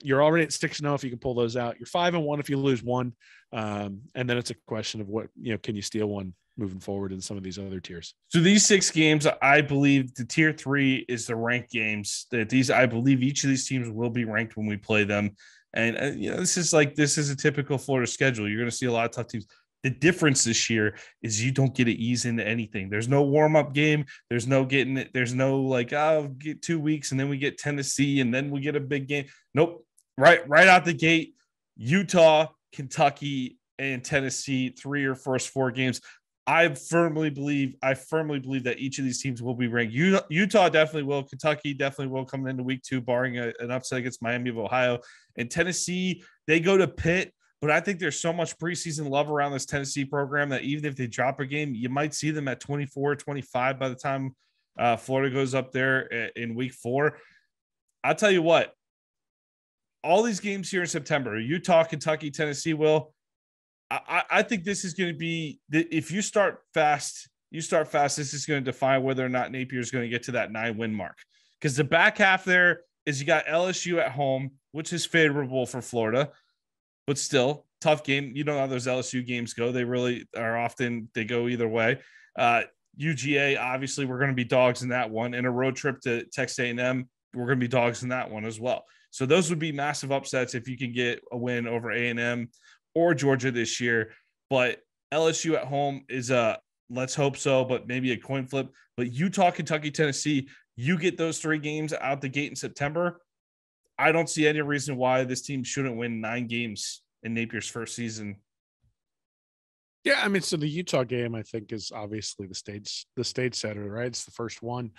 Speaker 2: you're already at 6-0 if you can pull those out. You're 5-1 if you lose one. And then it's a question of what, can you steal one moving forward in some of these other tiers?
Speaker 1: So these 6 games, I believe the tier 3 is the ranked games. I believe each of these teams will be ranked when we play them. And, this is a typical Florida schedule. You're going to see a lot of tough teams. The difference this year is you don't get to ease into anything. There's no warm-up game. There's no getting it. There's no get 2 weeks and then we get Tennessee and then we get a big game. Nope. Right out the gate, Utah, Kentucky, and Tennessee, 3 or first 4 games. I firmly believe that each of these teams will be ranked. Utah definitely will. Kentucky definitely will coming into week 2, barring an upset against Miami of Ohio. And Tennessee, they go to Pitt, but I think there's so much preseason love around this Tennessee program that even if they drop a game, you might see them at 24, 25 by the time Florida goes up there in week 4. I'll tell you what. All these games here in September, Utah, Kentucky, Tennessee, I think this is going to be, if you start fast, this is going to define whether or not Napier is going to get to that 9-win mark. Because the back half there is you got LSU at home, which is favorable for Florida, but still tough game. You know how those LSU games go. They really are often, they go either way. UGA, obviously, we're going to be dogs in that one. And a road trip to Texas A&M, we're going to be dogs in that one as well. So those would be massive upsets if you can get a win over A&M or Georgia this year. But LSU at home is let's hope so, but maybe a coin flip. But Utah, Kentucky, Tennessee, you get those 3 games out the gate in September. I don't see any reason why this team shouldn't win 9 games in Napier's first season.
Speaker 2: Yeah, I mean, so the Utah game, I think, is obviously the stage setter, right? It's the first one.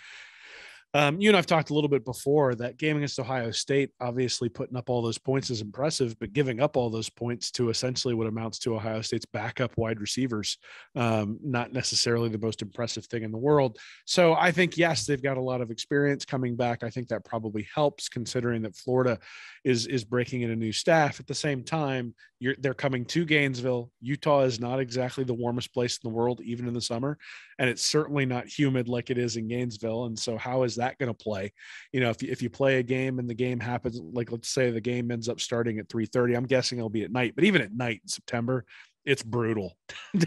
Speaker 2: You and I've talked a little bit before that game against Ohio State, obviously putting up all those points is impressive, but giving up all those points to essentially what amounts to Ohio State's backup wide receivers, not necessarily the most impressive thing in the world. So I think, yes, they've got a lot of experience coming back. I think that probably helps considering that Florida is breaking in a new staff. At the same time, they're coming to Gainesville. Utah is not exactly the warmest place in the world, even in the summer. And it's certainly not humid like it is in Gainesville. And so how is that going to play? If you play a game and the game happens, like let's say the game ends up starting at 3:30, I'm guessing it'll be at night, but even at night in September, it's brutal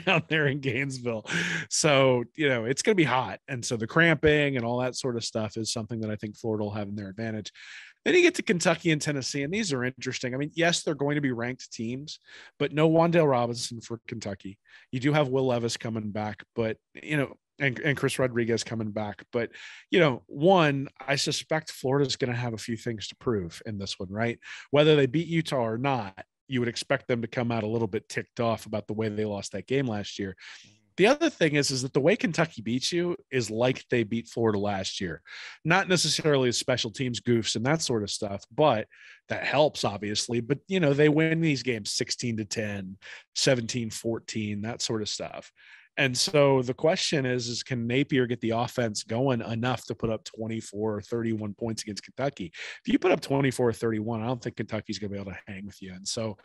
Speaker 2: down there in Gainesville. So, it's going to be hot. And so the cramping and all that sort of stuff is something that I think Florida will have in their advantage. Then you get to Kentucky and Tennessee, and these are interesting. I mean, yes, they're going to be ranked teams, but no Wan'Dale Robinson for Kentucky. You do have Will Levis coming back, but, and Chris Rodriguez coming back. But, one, I suspect Florida's going to have a few things to prove in this one, right? Whether they beat Utah or not, you would expect them to come out a little bit ticked off about the way they lost that game last year. The other thing is that the way Kentucky beats you is like they beat Florida last year, not necessarily as special teams goofs and that sort of stuff, but that helps obviously. But, they win these games 16-10, 17-14, that sort of stuff. And so the question is can Napier get the offense going enough to put up 24 or 31 points against Kentucky? If you put up 24 or 31, I don't think Kentucky's going to be able to hang with you. And so,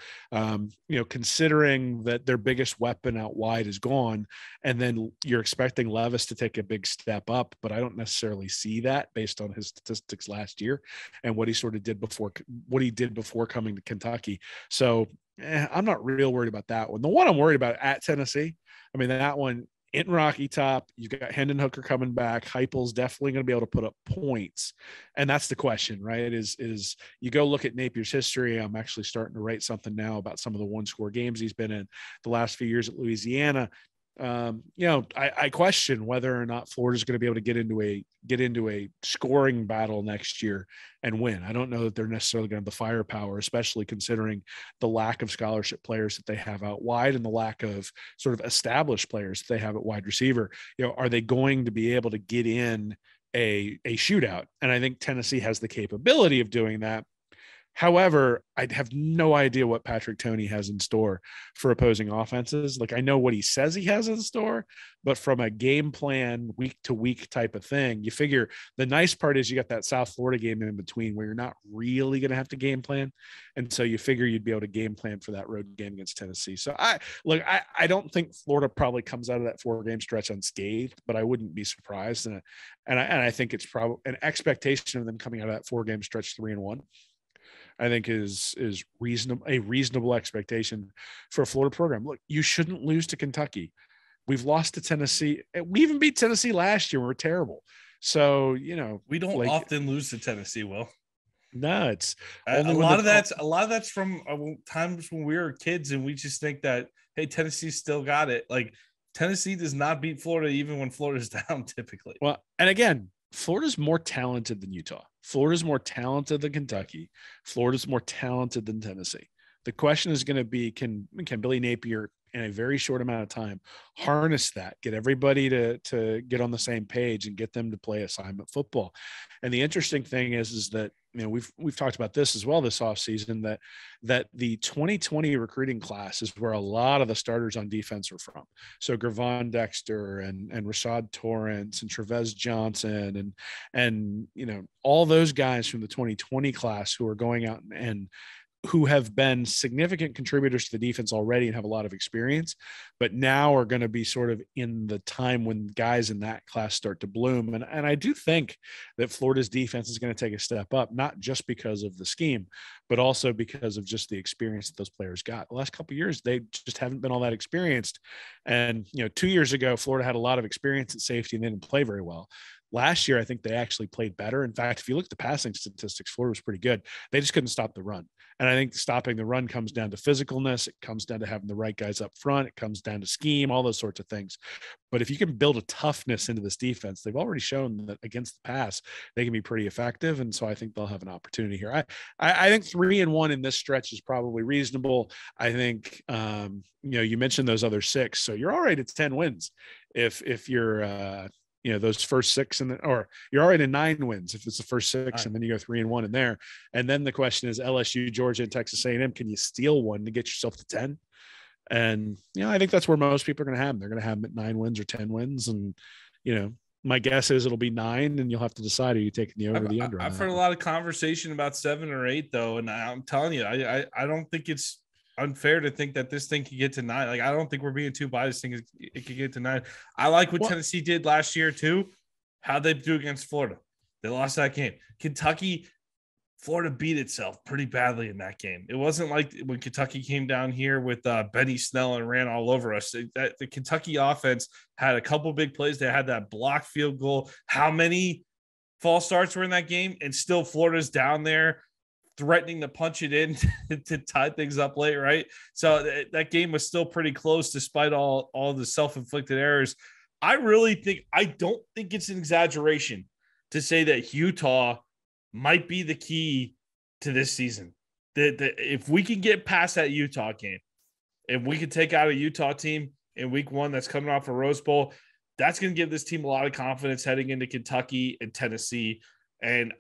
Speaker 2: considering that their biggest weapon out wide is gone, and then you're expecting Levis to take a big step up, but I don't necessarily see that based on his statistics last year and what he sort of did before coming to Kentucky. So I'm not real worried about that one. The one I'm worried about at Tennessee, I mean, that one in Rocky Top, you've got Hendon Hooker coming back. Heupel's definitely going to be able to put up points. And that's the question, right? Is you go look at Napier's history. I'm actually starting to write something now about some of the 1-score games he's been in the last few years at Louisiana. I question whether or not Florida's going to be able to get into a scoring battle next year and win. I don't know that they're necessarily going to have the firepower, especially considering the lack of scholarship players that they have out wide and the lack of sort of established players that they have at wide receiver. Are they going to be able to get in a shootout? And I think Tennessee has the capability of doing that. However, I have no idea what Patrick Toney has in store for opposing offenses. Like, I know what he says he has in store, but from a game plan, week to week type of thing, you figure the nice part is you got that South Florida game in between where you're not really going to have to game plan. And so you figure you'd be able to game plan for that road game against Tennessee. So I don't think Florida probably comes out of that 4-game stretch unscathed, but I wouldn't be surprised. And I think it's probably an expectation of them coming out of that 4-game stretch 3-1. I think is reasonable, a reasonable expectation for a Florida program. Look, you shouldn't lose to Kentucky. We've lost to Tennessee. We even beat Tennessee last year. We're terrible. So,
Speaker 1: we don't often lose to Tennessee, Will.
Speaker 2: No, it's
Speaker 1: a lot of that's from times when we were kids and we just think that, hey, Tennessee still got it. Like, Tennessee does not beat Florida even when Florida's down typically.
Speaker 2: Well, and again, Florida's more talented than Utah. Florida's more talented than Kentucky. Florida's more talented than Tennessee. The question is going to be, can Billy Napier in a very short amount of time harness that, get everybody to get on the same page and get them to play assignment football? And the interesting thing is that, we've talked about this as well this offseason, that the 2020 recruiting class is where a lot of the starters on defense are from. So Gravon Dexter and Rashad Torrance and Trevez Johnson and all those guys from the 2020 class who are going out and who have been significant contributors to the defense already and have a lot of experience, but now are going to be sort of in the time when guys in that class start to bloom. And I do think that Florida's defense is going to take a step up, not just because of the scheme, but also because of just the experience that those players got. The last couple of years, they just haven't been all that experienced. And, 2 years ago, Florida had a lot of experience at safety and they didn't play very well. Last year, I think they actually played better. In fact, if you look at the passing statistics, Florida was pretty good. They just couldn't stop the run. And I think stopping the run comes down to physicalness. It comes down to having the right guys up front. It comes down to scheme, all those sorts of things. But if you can build a toughness into this defense, they've already shown that against the pass, they can be pretty effective. And so I think they'll have an opportunity here. I think 3-1 in this stretch is probably reasonable. I think, you mentioned those other 6. So you're all right at 10 wins. If you're, those first 6 or you're already in 9 wins if it's the first 6 right. And then you go 3-1 in there. And then the question is LSU, Georgia, and Texas A&M. Can you steal one to get yourself to 10? And, I think that's where most people are going to have them. They're going to have them at 9 wins or 10 wins. And, my guess is it'll be 9 and you'll have to decide, are you taking the over or the under?
Speaker 1: I've heard a lot of conversation about 7 or 8 though. And I'm telling you, I don't think it's unfair to think that this thing could get to 9. Like, I don't think we're being too biased. Thing it could get to 9. I like what Tennessee did last year too. How'd they do against Florida? They lost that game. Kentucky, Florida beat itself pretty badly in that game. It wasn't like when Kentucky came down here with Benny Snell and ran all over us. The Kentucky offense had a couple big plays. They had that block field goal. How many false starts were in that game? And still Florida's down there threatening to punch it in to tie things up late, right? So that game was still pretty close despite all the self-inflicted errors. I don't think it's an exaggeration to say that Utah might be the key to this season. If we can get past that Utah game, if we can take out a Utah team in week 1 that's coming off a Rose Bowl, that's going to give this team a lot of confidence heading into Kentucky and Tennessee. And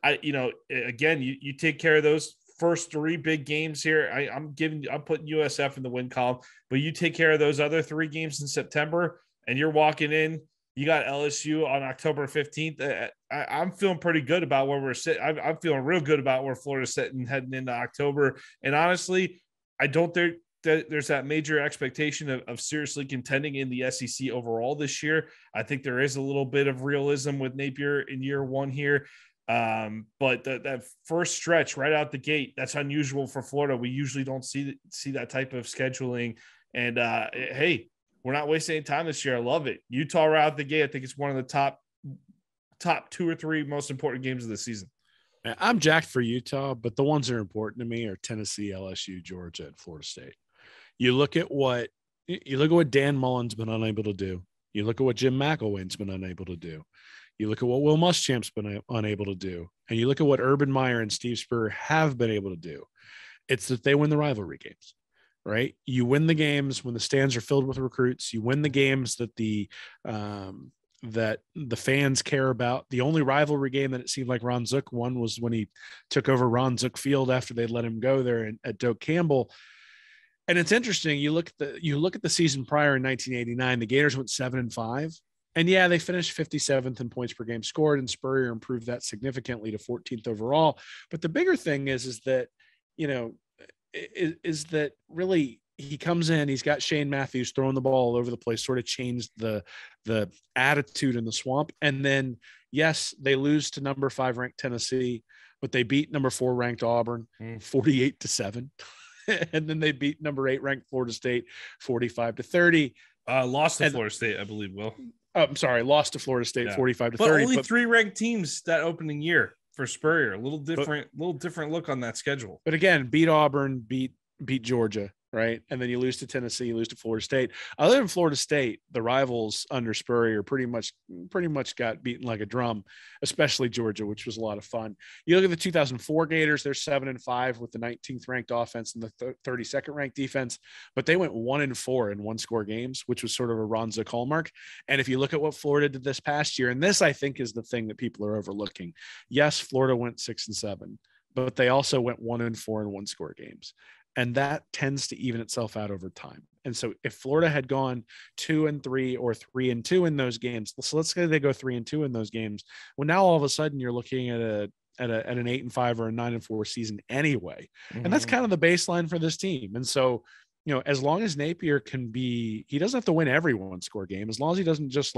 Speaker 1: again, you take care of those first 3 big games here. I'm putting USF in the win column, but you take care of those other 3 games in September and you're walking in, you got LSU on October 15th. I'm feeling pretty good about where we're sitting. I'm feeling real good about where Florida's sitting heading into October. And honestly, I don't think there's that major expectation of seriously contending in the SEC overall this year. I think there is a little bit of realism with Napier in year 1 here. But that first stretch right out the gate, that's unusual for Florida. We usually don't see that type of scheduling. And hey, we're not wasting any time this year. I love it. Utah right out the gate. I think it's one of the top 2 or 3 most important games of the season.
Speaker 2: I'm jacked for Utah, but the ones that are important to me are Tennessee, LSU, Georgia, and Florida State. You look at what You look at what Dan Mullen's been unable to do. You look at what Jim McElwain's been unable to do. You look at what Will Muschamp's been unable to do. And you look at what Urban Meyer and Steve Spurrier have been able to do. It's that they win the rivalry games, right? You win the games when the stands are filled with recruits. You win the games that the fans care about. The only rivalry game that it seemed like Ron Zook won was when he took over Ron Zook Field after they let him go there at Doak Campbell. And it's interesting. You look at the season prior in 1989. The Gators went 7-5, and yeah, they finished 57th in points per game scored, and Spurrier improved that significantly to 14th overall. But the bigger thing is that really he comes in. He's got Shane Matthews throwing the ball all over the place, sort of changed the attitude in the swamp. And then yes, they lose to number 5 ranked Tennessee, but they beat number 4 ranked Auburn 48-7. And then they beat number 8 ranked Florida State 45-30.
Speaker 1: Lost to Florida State, I believe.
Speaker 2: I'm sorry, lost to Florida State 45-30.
Speaker 1: But only 3 ranked teams that opening year for Spurrier. A little different look on that schedule.
Speaker 2: But again, beat Auburn, beat Georgia, right? And then you lose to Tennessee, you lose to Florida State. Other than Florida State, the rivals under Spurrier pretty much got beaten like a drum, especially Georgia, which was a lot of fun. You look at the 2004 Gators, they're 7-5 with the 19th ranked offense and the 32nd ranked defense, but they went 1-4 in 1-score games, which was sort of a Ron Zook hallmark. And if you look at what Florida did this past year, and this I think is the thing that people are overlooking. Yes, Florida went 6-7, but they also went 1-4 in 1-score games. And that tends to even itself out over time. And so if Florida had gone 2-3 or 3-2 in those games, so let's say they go 3-2 in those games. Well, now all of a sudden you're looking at an 8-5 or a 9-4 season anyway. Mm-hmm. And that's kind of the baseline for this team. And so, as long as Napier he doesn't have to win every 1-score game, as long as he doesn't just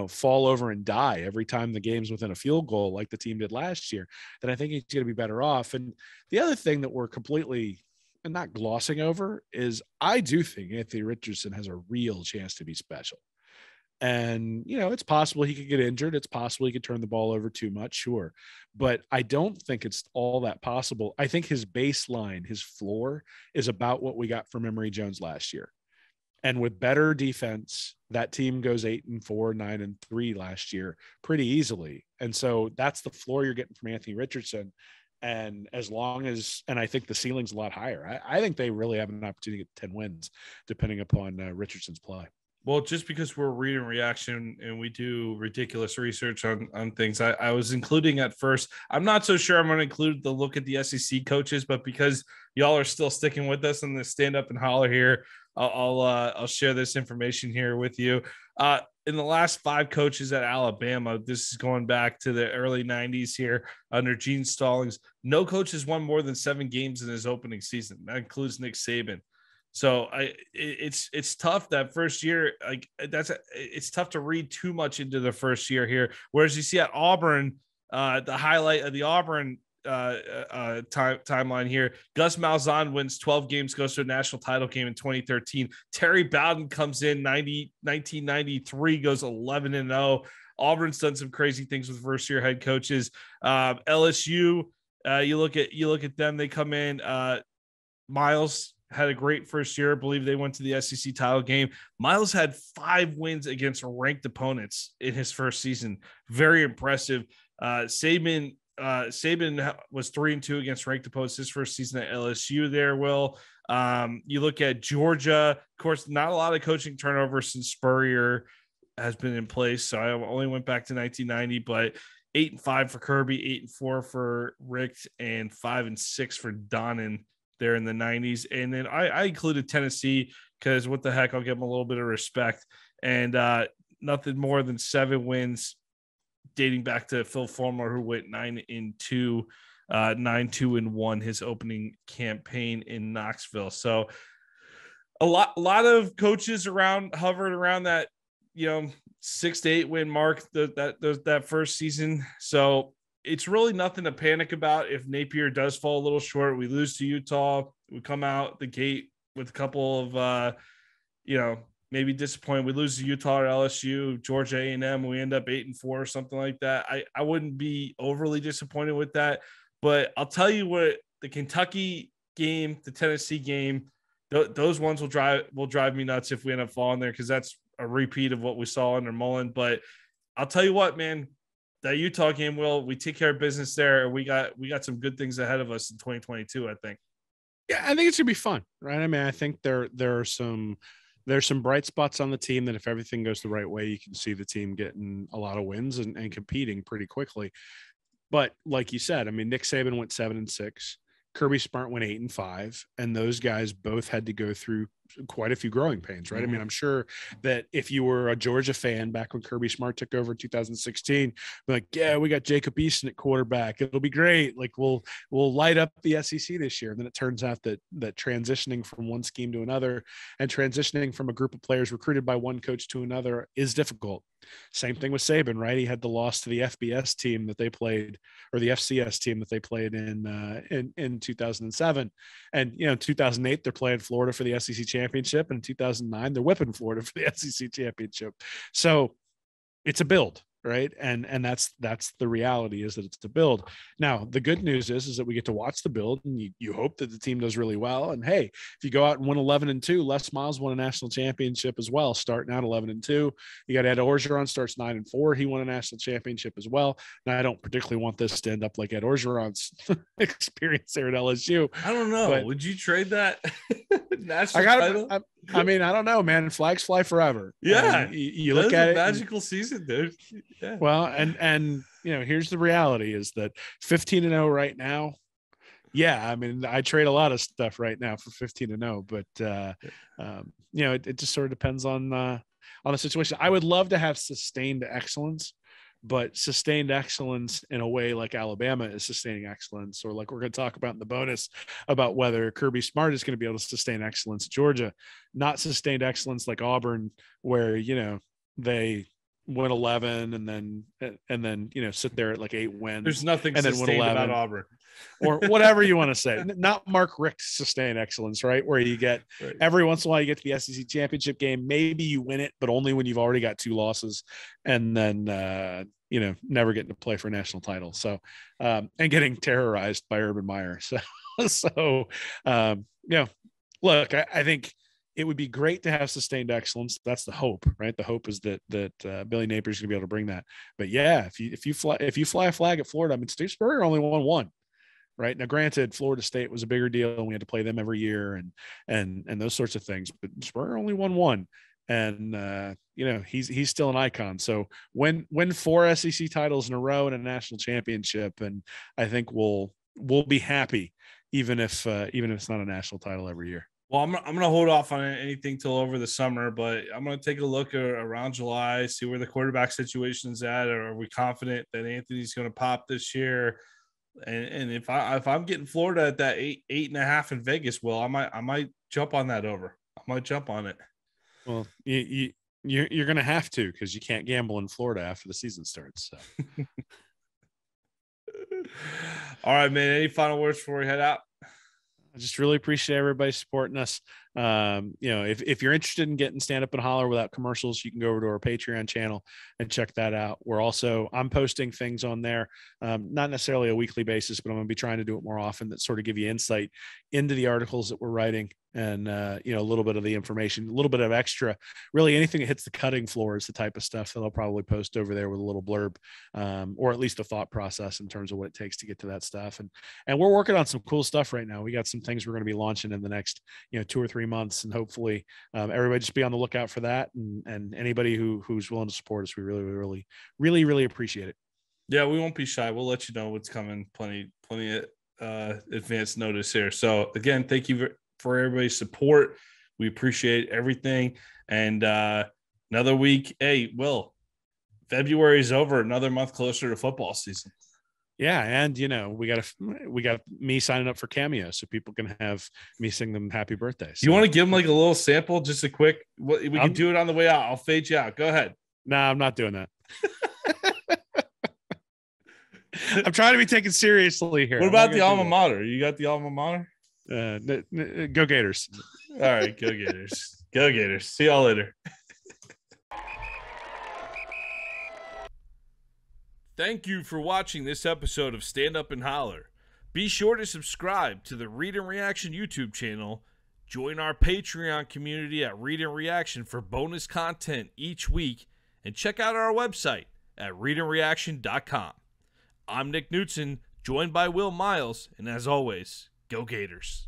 Speaker 2: fall over and die every time the game's within a field goal like the team did last year, then I think he's going to be better off. And the other thing that we're completely and not glossing over is I do think Anthony Richardson has a real chance to be special. And, it's possible he could get injured. It's possible he could turn the ball over too much. Sure. But I don't think it's all that possible. I think his baseline, his floor is about what we got from Emory Jones last year. And with better defense, that team goes 8-4, 9-3 last year pretty easily. And so that's the floor you're getting from Anthony Richardson. And and I think the ceiling's a lot higher. I think they really have an opportunity to get 10 wins, depending upon Richardson's play.
Speaker 1: Well, just because we're reading reaction and we do ridiculous research on things, I was including at first. I'm not so sure I'm going to include the look at the SEC coaches, but because y'all are still sticking with us on the stand up and holler here, I'll share this information here with you. In the last 5 coaches at Alabama, this is going back to the early 90s here under Gene Stallings, no coach has won more than 7 games in his opening season. That includes Nick Saban. So it's tough that first year. It's tough to read too much into the first year here. Whereas you see at Auburn, the highlight of the Auburn timeline here, Gus Malzahn wins 12 games, goes to a national title game in 2013. Terry Bowden comes in 1993, goes 11-0. Auburn's done some crazy things with first year head coaches. LSU, you look at them, they come in. Miles had a great first year. I believe they went to the SEC title game. Miles had 5 wins against ranked opponents in his first season. Very impressive. Saban was 3-2 against ranked opponents his first season at LSU there, Will. You look at Georgia, of course, not a lot of coaching turnover since Spurrier has been in place. So I only went back to 1990, but 8-5 for Kirby, 8-4 for Rick, and 5-6 for Donnan there in the 90s. And then I included Tennessee because what the heck, I'll give them a little bit of respect. And nothing more than 7 wins dating back to Phil Fulmer, who went 9-2, 9-2-1 his opening campaign in Knoxville. So a lot of coaches hovered around that 6 to 8 win mark that first season. So it's really nothing to panic about if Napier does fall a little short. We lose to Utah, we come out the gate with a couple of maybe disappointed. We lose to Utah or LSU, Georgia A&M, we end up 8-4 or something like that. I wouldn't be overly disappointed with that. But I'll tell you what, the Kentucky game, the Tennessee game, those ones will drive me nuts if we end up falling there, because that's a repeat of what we saw under Mullen. But I'll tell you what, man, that Utah game, we take care of business there. We got some good things ahead of us in 2022, I think.
Speaker 2: Yeah, I think it's gonna be fun, right? I mean, I think there's some bright spots on the team that if everything goes the right way, you can see the team getting a lot of wins and competing pretty quickly. But like you said, I mean, Nick Saban went 7-6. Kirby Smart went 8-5, and those guys both had to go through quite a few growing pains, right? I mean, I'm sure that if you were a Georgia fan back when Kirby Smart took over in 2016, like, yeah, we got Jacob Eason at quarterback. It'll be great. Like we'll light up the SEC this year. And then it turns out that transitioning from one scheme to another and transitioning from a group of players recruited by one coach to another is difficult. Same thing with Saban, right? He had the loss to the FBS team that they played, or the FCS team that they played in 2007. And, in 2008, they're playing Florida for the SEC championship. And in 2009, they're whipping Florida for the SEC championship. So it's a build, right? And that's the reality, is that it's a build. Now, the good news is that we get to watch the build, and you hope that the team does really well. And hey, if you go out and win 11-2, Les Miles won a national championship as well, starting out 11-2. You got Ed Orgeron, starts 9-4. He won a national championship as well. Now, I don't particularly want this to end up like Ed Orgeron's experience there at LSU.
Speaker 1: I don't know.
Speaker 2: But
Speaker 1: would you trade that national title?
Speaker 2: I mean, I don't know, man. Flags fly forever.
Speaker 1: Yeah.
Speaker 2: You look at it.
Speaker 1: Magical season, dude. Yeah.
Speaker 2: Well, and here's the reality, is that 15-0 right now. Yeah, I mean, I trade a lot of stuff right now for 15-0, but it just sort of depends on the situation. I would love to have sustained excellence, but sustained excellence in a way like Alabama is sustaining excellence, or like we're going to talk about in the bonus about whether Kirby Smart is going to be able to sustain excellence. Georgia, not sustained excellence like Auburn, where they win 11 and then sit there at like 8 wins.
Speaker 1: There's nothing
Speaker 2: and then
Speaker 1: sustained
Speaker 2: win 11,
Speaker 1: about Auburn,
Speaker 2: or whatever you want to say. Not Mark Richt's sustained excellence, right? Where you get every once in a while you get to the SEC championship game, maybe you win it, but only when you've already got 2 losses, and then never getting to play for a national title. So and getting terrorized by Urban Meyer. So look, I think it would be great to have sustained excellence. That's the hope, right? The hope is that Billy Napier is going to be able to bring that. But yeah, if you fly a flag at Florida, I mean, Steve Spurrier only won 1, right? Now, granted, Florida State was a bigger deal, and we had to play them every year, and those sorts of things. But Spurrier only won 1, and he's still an icon. So win 4 SEC titles in a row and a national championship, and I think we'll be happy, even if it's not a national title every year.
Speaker 1: Well, I'm going to hold off on anything till over the summer, but I'm going to take a look around July, see where the quarterback situation's at. Or are we confident that Anthony's going to pop this year? And if I'm getting Florida at that 8.5 in Vegas, I might jump on that over. I might jump on it.
Speaker 2: Well, you're going to have to, because you can't gamble in Florida after the season starts. So.
Speaker 1: All right, man. Any final words before we head out?
Speaker 2: I just really appreciate everybody supporting us. If you're interested in getting Stand Up and Holler without commercials, you can go over to our Patreon channel and check that out. I'm posting things on there, not necessarily a weekly basis, but I'm going to be trying to do it more often, that sort of give you insight into the articles that we're writing, and a little bit of the information, a little bit of extra, really anything that hits the cutting floor is the type of stuff that I'll probably post over there with a little blurb, or at least a thought process in terms of what it takes to get to that stuff. And we're working on some cool stuff right now. We got some things we're going to be launching in the next 2 or 3 months, and hopefully everybody just be on the lookout for that, and anybody who's willing to support us, we really, really, really, really appreciate it.
Speaker 1: Yeah, we won't be shy. We'll let you know what's coming. Plenty of advance notice here. So again, thank you for everybody's support. We appreciate everything. And another week. Hey, Will, February is over. Another month closer to football season.
Speaker 2: Yeah, and we got me signing up for Cameo, so people can have me sing them happy birthday. So.
Speaker 1: You want to give them like a little sample, just a quick? We can do it on the way out. I'll fade you out. Go ahead.
Speaker 2: Nah, I'm not doing that. I'm trying to be taken seriously here.
Speaker 1: What about the alma mater? You got the alma mater?
Speaker 2: Go Gators.
Speaker 1: All right, go Gators. Go Gators. See y'all later. Thank you for watching this episode of Stand Up and Holler. Be sure to subscribe to the Read and Reaction YouTube channel, Join our Patreon community at Read and Reaction for bonus content each week, and check out our website at readandreaction.com. I'm Nick Knudsen, joined by Will Miles, and as always, go Gators.